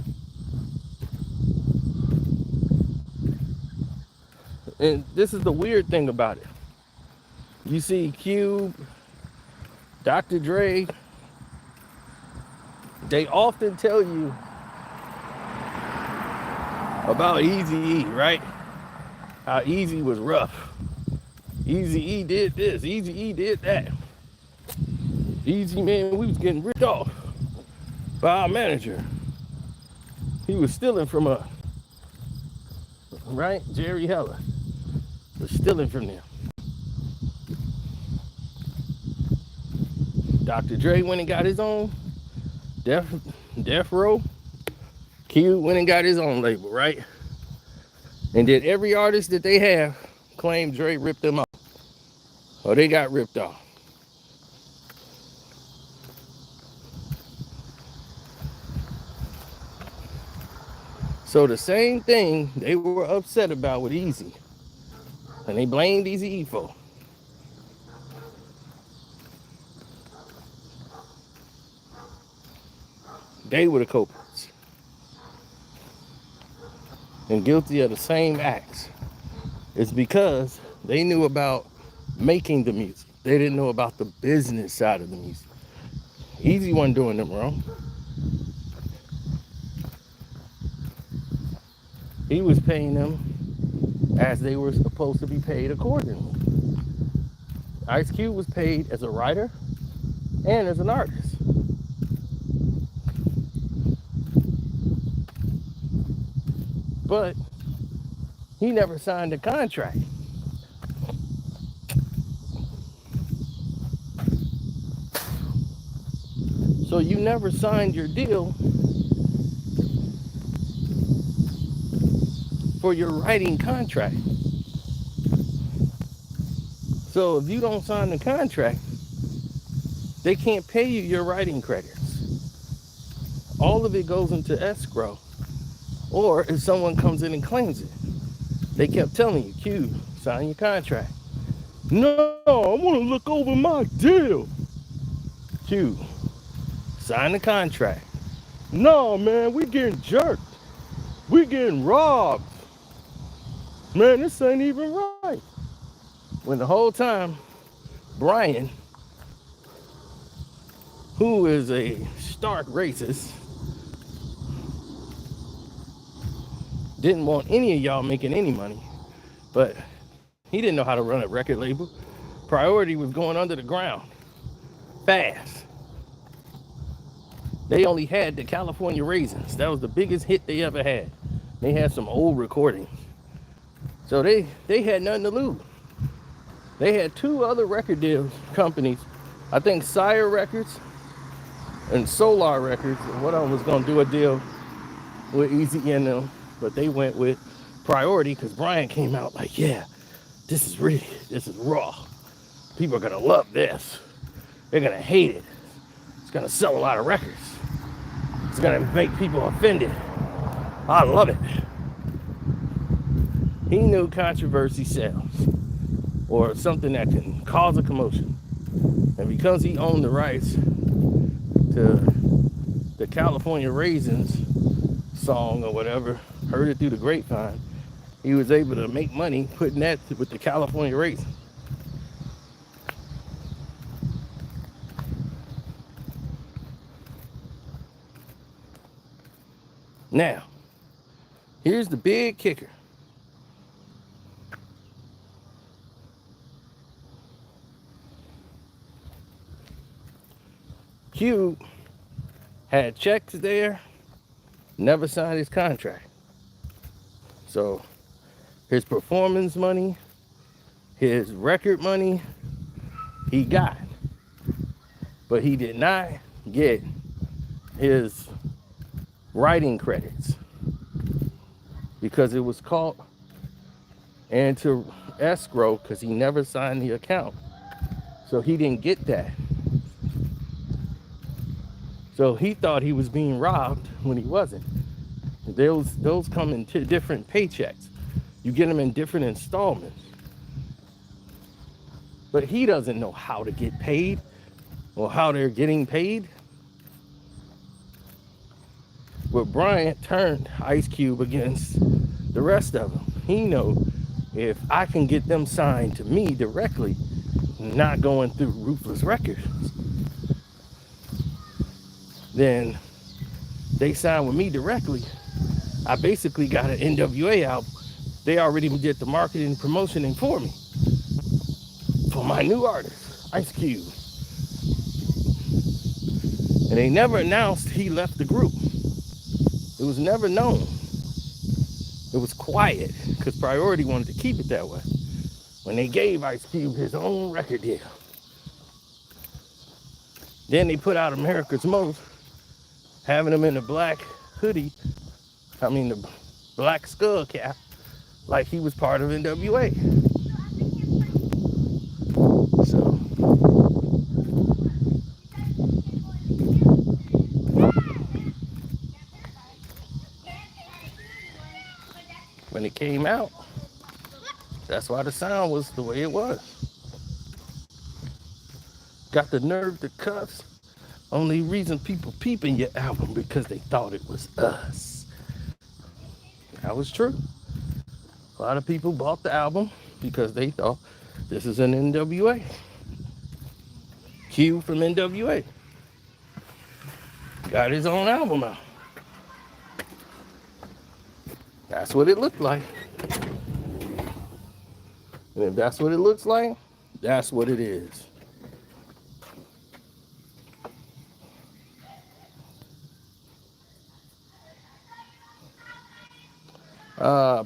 And this is the weird thing about it. You see Cube, Dr. Dre, they often tell you about Eazy-E, right? How Eazy was rough. Eazy-E did this, Eazy-E did that. Eazy, man, we was getting ripped off by our manager. He was stealing from us, right? Jerry Heller was stealing from them. Dr. Dre went and got his own Death Row. Q went and got his own label, right? And did every artist that they have claim Dre ripped them off? Or they got ripped off? So the same thing they were upset about with Eazy, and they blamed Eazy-E for. They were the culprits and guilty of the same acts. It's because they knew about making the music. They didn't know about the business side of the music. Eazy wasn't doing them wrong. He was paying them as they were supposed to be paid accordingly. Ice Cube was paid as a writer and as an artist. But he never signed a contract. So you never signed your deal for your writing contract. So if you don't sign the contract, they can't pay you your writing credits. All of it goes into escrow. Or if someone comes in and claims it, they kept telling you, Q, sign your contract. No, I want to look over my deal. Q, sign the contract. No, man, we getting jerked. We getting robbed. Man, this ain't even right. When the whole time, Brian, who is a stark racist, didn't want any of y'all making any money, but he didn't know how to run a record label. Priority was going under the ground, fast. They only had the California Raisins. That was the biggest hit they ever had. They had some old recordings. So they had nothing to lose. They had two other record deal companies, I think Sire Records and Solar Records. What I was gonna do a deal with Eazy and them, but they went with Priority because Brian came out like, yeah, this is raw. People are gonna love this. They're gonna hate it. It's gonna sell a lot of records. It's gonna make people offended. I love it. He knew controversy sells, or something that can cause a commotion. And because he owned the rights to the California Raisins song or whatever, heard it through the grapevine, he was able to make money putting that with the California Raisins. Now, Here's the big kicker. Cube had checks there, never signed his contract. So his performance money, his record money, he got. But he did not get his writing credits because it was caught into escrow because he never signed the account. So he didn't get that. So he thought he was being robbed when he wasn't. Those come in different paychecks. You get them in different installments. But he doesn't know how to get paid or how they're getting paid. But Bryant turned Ice Cube against the rest of them. He know if I can get them signed to me directly, not going through Ruthless Records, then they sign with me directly. I basically got an NWA album. They already did the marketing and promotioning for me. For my new artist, Ice Cube. And they never announced he left the group. It was never known. It was quiet because Priority wanted to keep it that way. When they gave Ice Cube his own record deal. Then they put out America's Most, having him in the black hoodie, the black skull cap, like he was part of NWA. So when it came out, that's why the sound was the way it was. Got the nerve to cuss. Only reason people peeping your album because they thought it was us. That was true. A lot of people bought the album because they thought this is an NWA. Q from NWA got his own album out. That's what it looked like. And if that's what it looks like, that's what it is.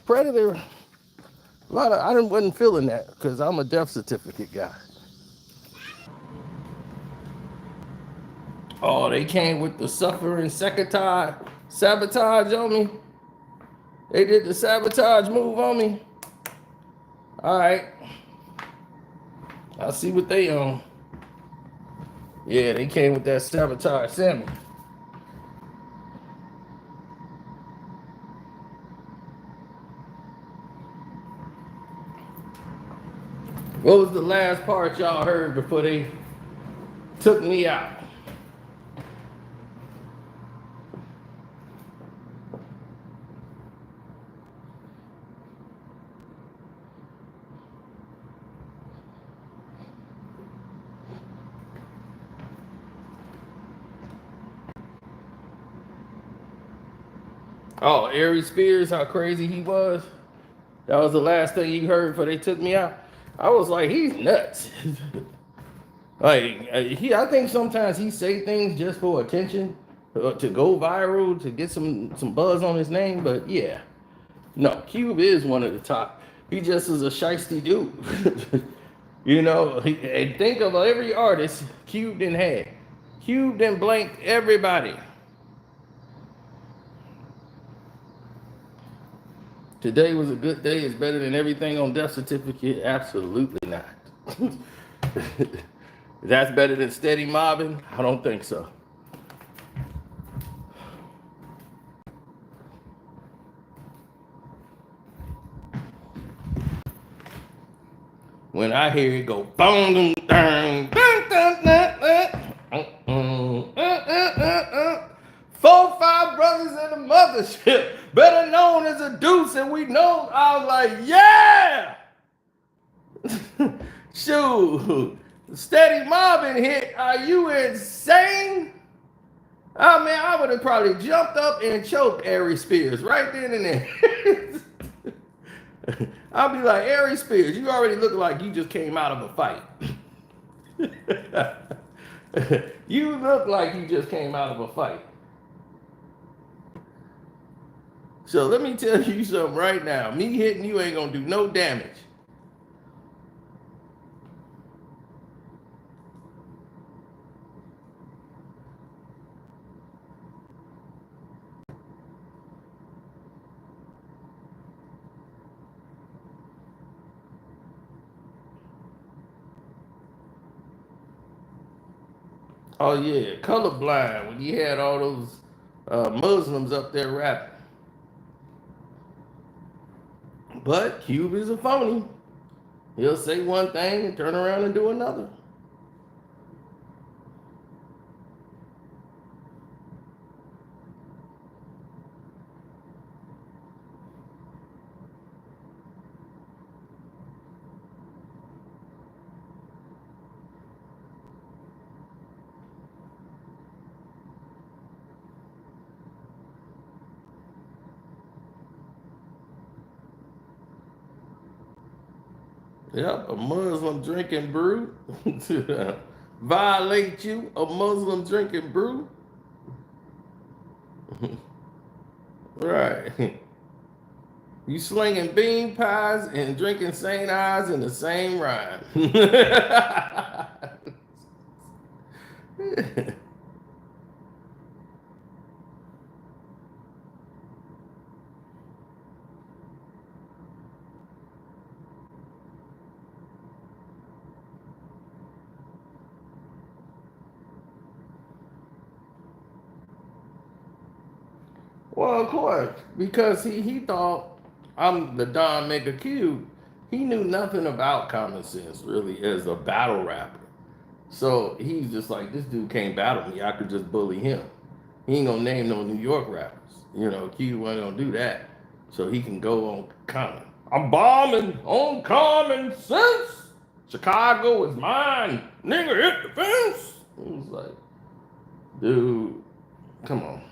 Predator, I wasn't feeling that because I'm a death certificate guy. Oh, they came with the suffering sabotage on me. They did the sabotage move on me. All right. I'll see what they own. Yeah, they came with that sabotage Sammy. What was the last part y'all heard before they took me out? Oh, Aries Spears, how crazy he was. That was the last thing you heard before they took me out. I was like, he's nuts. I think sometimes he say things just for attention, to go viral, to get some buzz on his name. But yeah, no, Cube is one of the top. He just is a shiesty dude. And think of every artist Cube didn't have. Cube didn't blank everybody. Today was a good day. It's better than everything on death certificate. Absolutely not. That's better than steady mobbing? I don't think so. When I hear it go boom, dun, dun, dun, dun, dun, 4, 5 brothers in the mothership, better known as a deuce, and we know. I was like, yeah. Shoot, steady mobbing hit. Are you insane? Oh man, I would have probably jumped up and choked Ari Spears right then and there. I'll be like, Ari Spears, you already look like you just came out of a fight. You look like you just came out of a fight. So let me tell you something right now. Me hitting you ain't gonna do no damage. Oh yeah, colorblind when you had all those Muslims up there rapping. But Cube is a phony. He'll say one thing and turn around and do another. Yep, a Muslim drinking brew. Violate you, a Muslim drinking brew. Right. You slinging bean pies and drinking St. Ives in the same rhyme. Well, of course, because he thought I'm the Don Mega Cube. He knew nothing about common sense really as a battle rapper. So he's just like, this dude can't battle me. I could just bully him. He ain't gonna name no New York rappers. You know, Cube ain't gonna do that. So he can go on common. I'm bombing on common sense. Chicago is mine. Nigga hit the fence. It was like, dude, come on.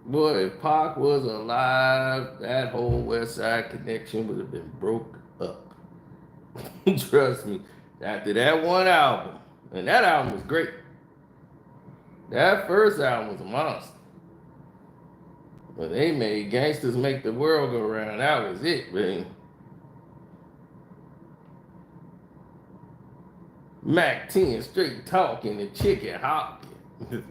Boy, if Pac was alive, that whole West Side Connection would have been broke up. Trust me. After that one album, and that album was great. That first album was a monster. When they made Gangsters Make the World Go Round, that was it, man. Mac 10 straight talking and chicken hawking.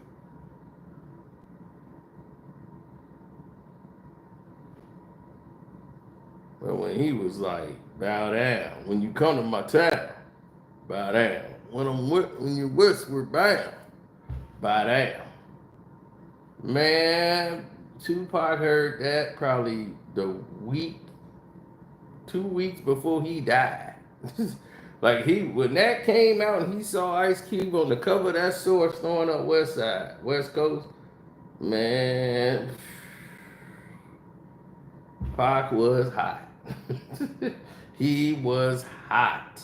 But when he was like, bow down, when you come to my town, bow down. When you whisper bow, bow down. Man, Tupac heard that probably the week, 2 weeks before he died. Like when that came out and he saw Ice Cube on the cover of that Source throwing up West Coast, man, Pac was hot. He was hot.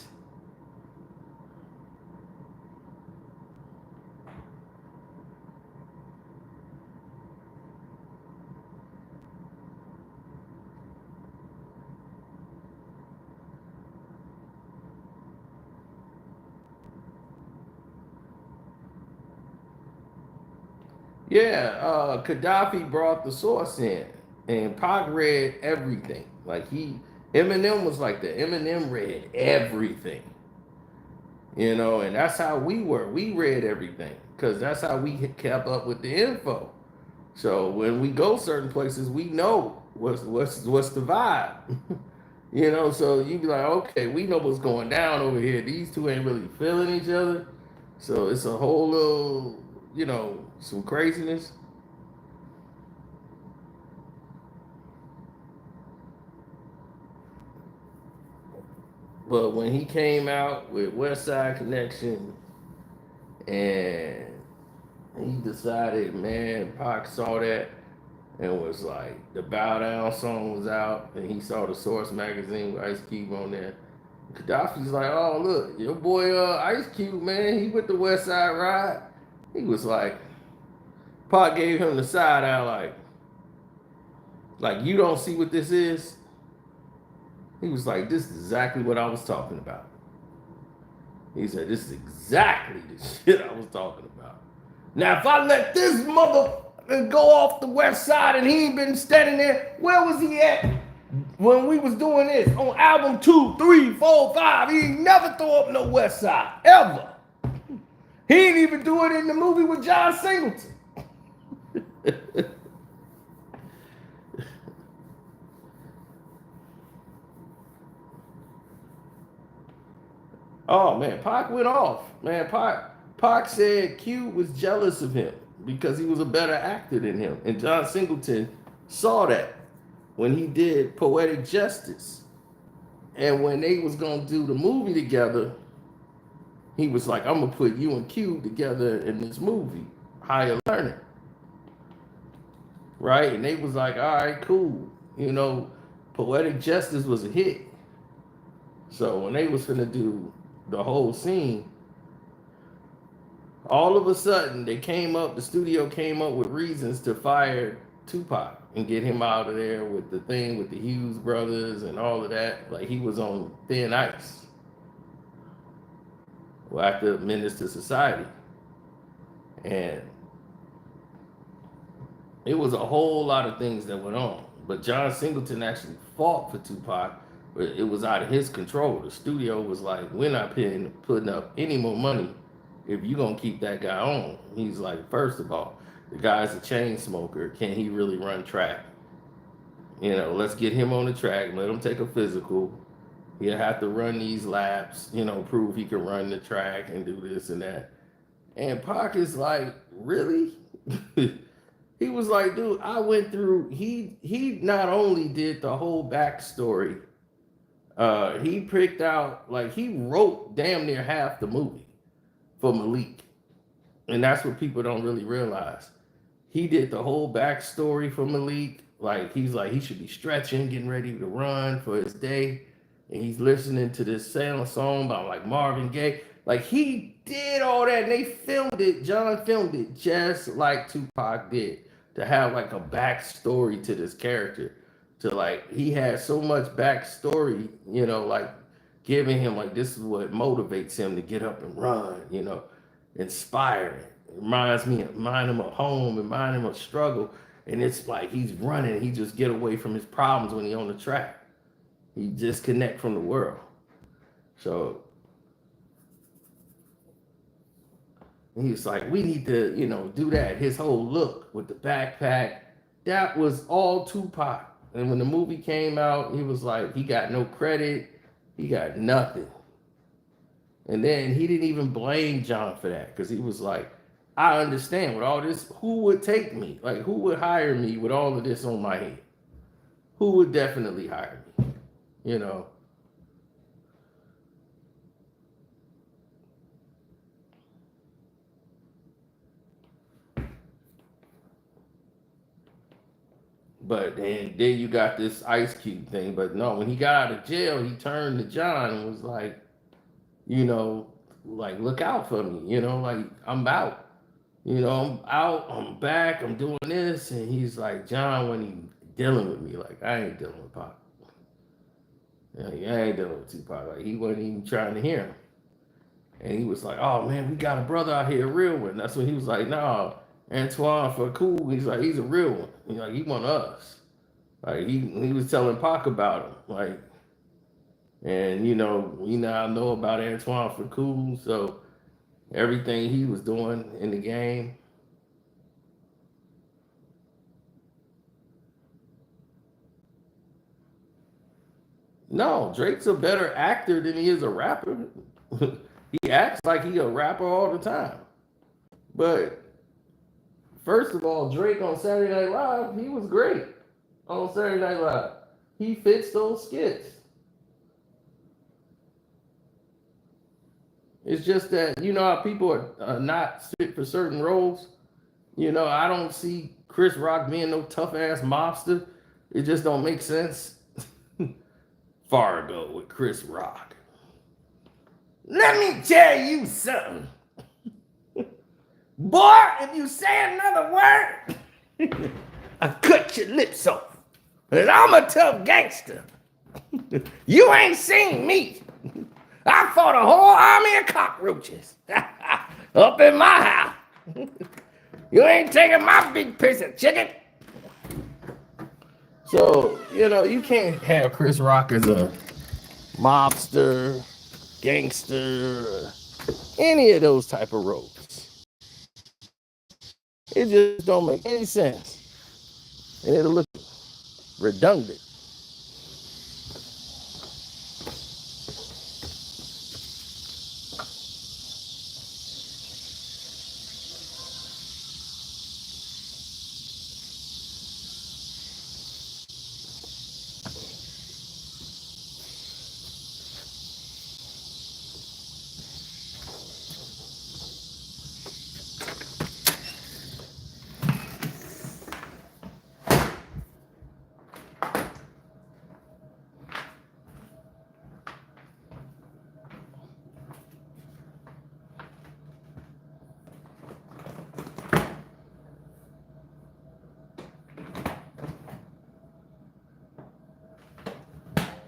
Yeah, Gaddafi brought the Source in, and Pac read everything. Eminem was like that. Eminem read everything, and that's how we were. We read everything because that's how we kept up with the info. So when we go certain places, we know what's the vibe. So you be like, okay, we know what's going down over here. These two ain't really feeling each other. So it's a whole little, some craziness. But when he came out with West Side Connection and he decided, man, Pac saw that and was like, the Bow Down song was out, and he saw the Source magazine with Ice Cube on there. Gaddafi's like, oh, look, your boy Ice Cube, man, he with the West Side Ride. He was like, Pac gave him the side eye, like, you don't see what this is? He was like, this is exactly what I was talking about. He said, this is exactly the shit I was talking about. Now, if I let this motherfucker go off the West Side and he ain't been standing there, where was he at when we was doing this? On album 2, 3, 4, 5, he ain't never throw up no West Side, ever. He ain't even do it in the movie with John Singleton. Oh man, Pac went off. Man, Pac said Q was jealous of him because he was a better actor than him. And John Singleton saw that when he did Poetic Justice. And when they was gonna do the movie together, he was like, I'm gonna put you and Q together in this movie, Higher Learning. Right? And they was like, all right, cool. You know, Poetic Justice was a hit. So when they was finna do the whole scene, all of a sudden the studio came up with reasons to fire Tupac and get him out of there with the thing with the Hughes brothers and all of that. Like he was on thin ice. Well, after Menace to Society. And it was a whole lot of things that went on. But John Singleton actually fought for Tupac, but it was out of his control. The studio was like, we're not putting up any more money if you're going to keep that guy on. He's like, first of all, the guy's a chain smoker. Can he really run track? You know, let's get him on the track, let him take a physical. He'll have to run these laps, you know, prove he can run the track and do this and that. And Pac is like, really? He was like, dude, I went through, he not only did the whole backstory, he picked out, like he wrote damn near half the movie for Malik. And that's what people don't really realize. He did the whole backstory for Malik. Like he's like, he should be stretching, getting ready to run for his day. And he's listening to this song by like Marvin Gaye. Like he did all that and they filmed it. John filmed it just like Tupac did. To have like a backstory to this character. To like, he had so much backstory, you know, like giving him like, this is what motivates him to get up and run, you know, inspiring. It remind him of home, remind him of struggle. And it's like, he's running, he just get away from his problems when he's on the track. He disconnect from the world. So he's like, we need to, you know, do that. His whole look with the backpack, that was all Tupac. And when the movie came out, he was like, he got no credit. He got nothing. And then he didn't even blame John for that because he was like, I understand with all this, who would take me? Like, who would hire me with all of this on my head? Who would definitely hire me? You know? But then you got this Ice Cube thing. But no, when he got out of jail, he turned to John and was like, you know, like, look out for me. You know, like, I'm out. You know, I'm out, I'm back, I'm doing this. And he's like, John, when he dealing with me, like, I ain't dealing with Pop. Yeah, I ain't dealing with Tupac. Like, he wasn't even trying to hear him. And he was like, oh, man, we got a brother out here, a real one. That's when he was like, no, Antoine for cool. He's like, he's a real one. He's like, he want us. Like, he was telling Pac about him. Like, and, you know, we now know about Antoine for cool. So everything he was doing in the game. No, Drake's a better actor than he is a rapper. He acts like he a rapper all the time. But first of all, Drake on Saturday Night Live, he was great on Saturday Night Live. He fits those skits. It's just that, you know how people are not fit for certain roles? You know, I don't see Chris Rock being no tough ass mobster. It just don't make sense. Fargo with Chris Rock. Let me tell you something. Boy, if you say another word, I cut your lips off. And I'm a tough gangster. You ain't seen me. I fought a whole army of cockroaches up in my house. You ain't taking my big piece of chicken. So, you know, you can't have Chris Rock as a mobster, gangster, any of those type of roles. It just don't make any sense. And it'll look redundant.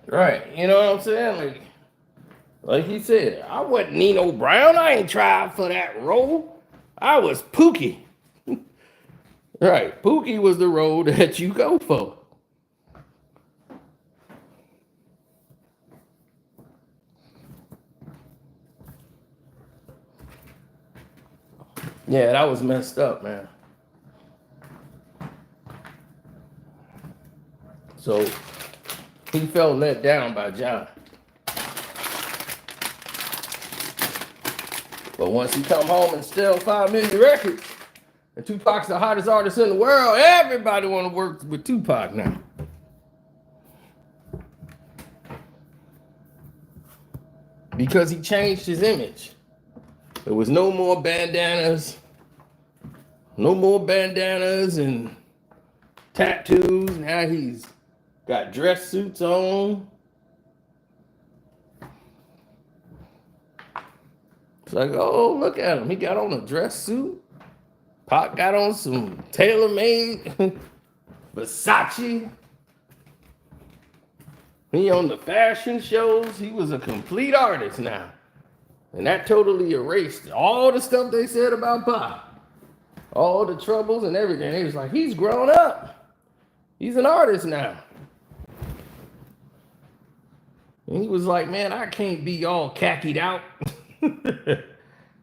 Right, you know what I'm saying? Like he said, I wasn't Nino Brown. I ain't tried for that role. I was Pookie. Right, Pookie was the role that you go for. Yeah, that was messed up, man. So he felt let down by John. But once he come home and sell 5 million records, and Tupac's the hottest artist in the world, everybody want to work with Tupac now. Because he changed his image. There was no more bandanas and tattoos. Now he's got dress suits on. It's like, oh, look at him. He got on a dress suit. Pac got on some tailor-made Versace. He on the fashion shows. He was a complete artist now. And that totally erased all the stuff they said about Pac. All the troubles and everything. They was like, he's grown up. He's an artist now. And he was like, man, I can't be all khakied out.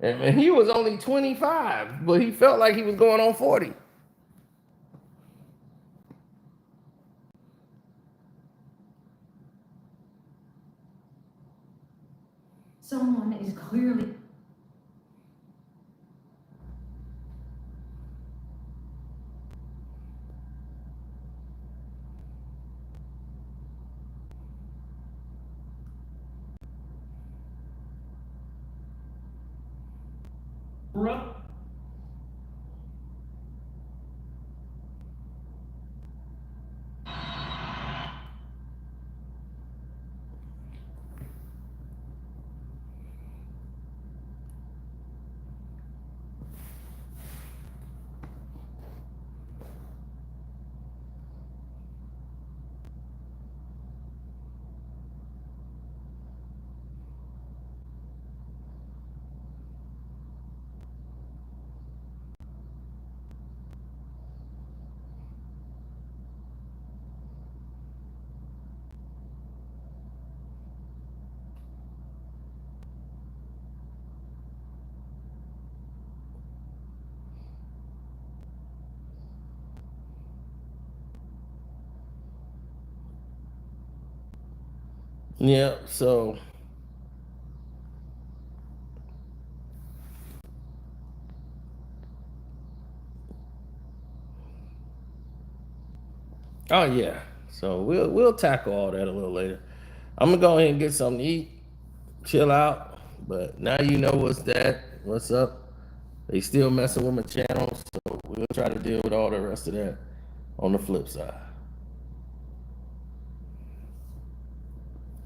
And he was only 25, but he felt like he was going on 40. Someone is clearly... Yeah, so oh yeah. So we'll tackle all that a little later. I'm gonna go ahead and get something to eat, chill out. But now you know what's up. They still messing with my channel, so we'll try to deal with all the rest of that on the flip side.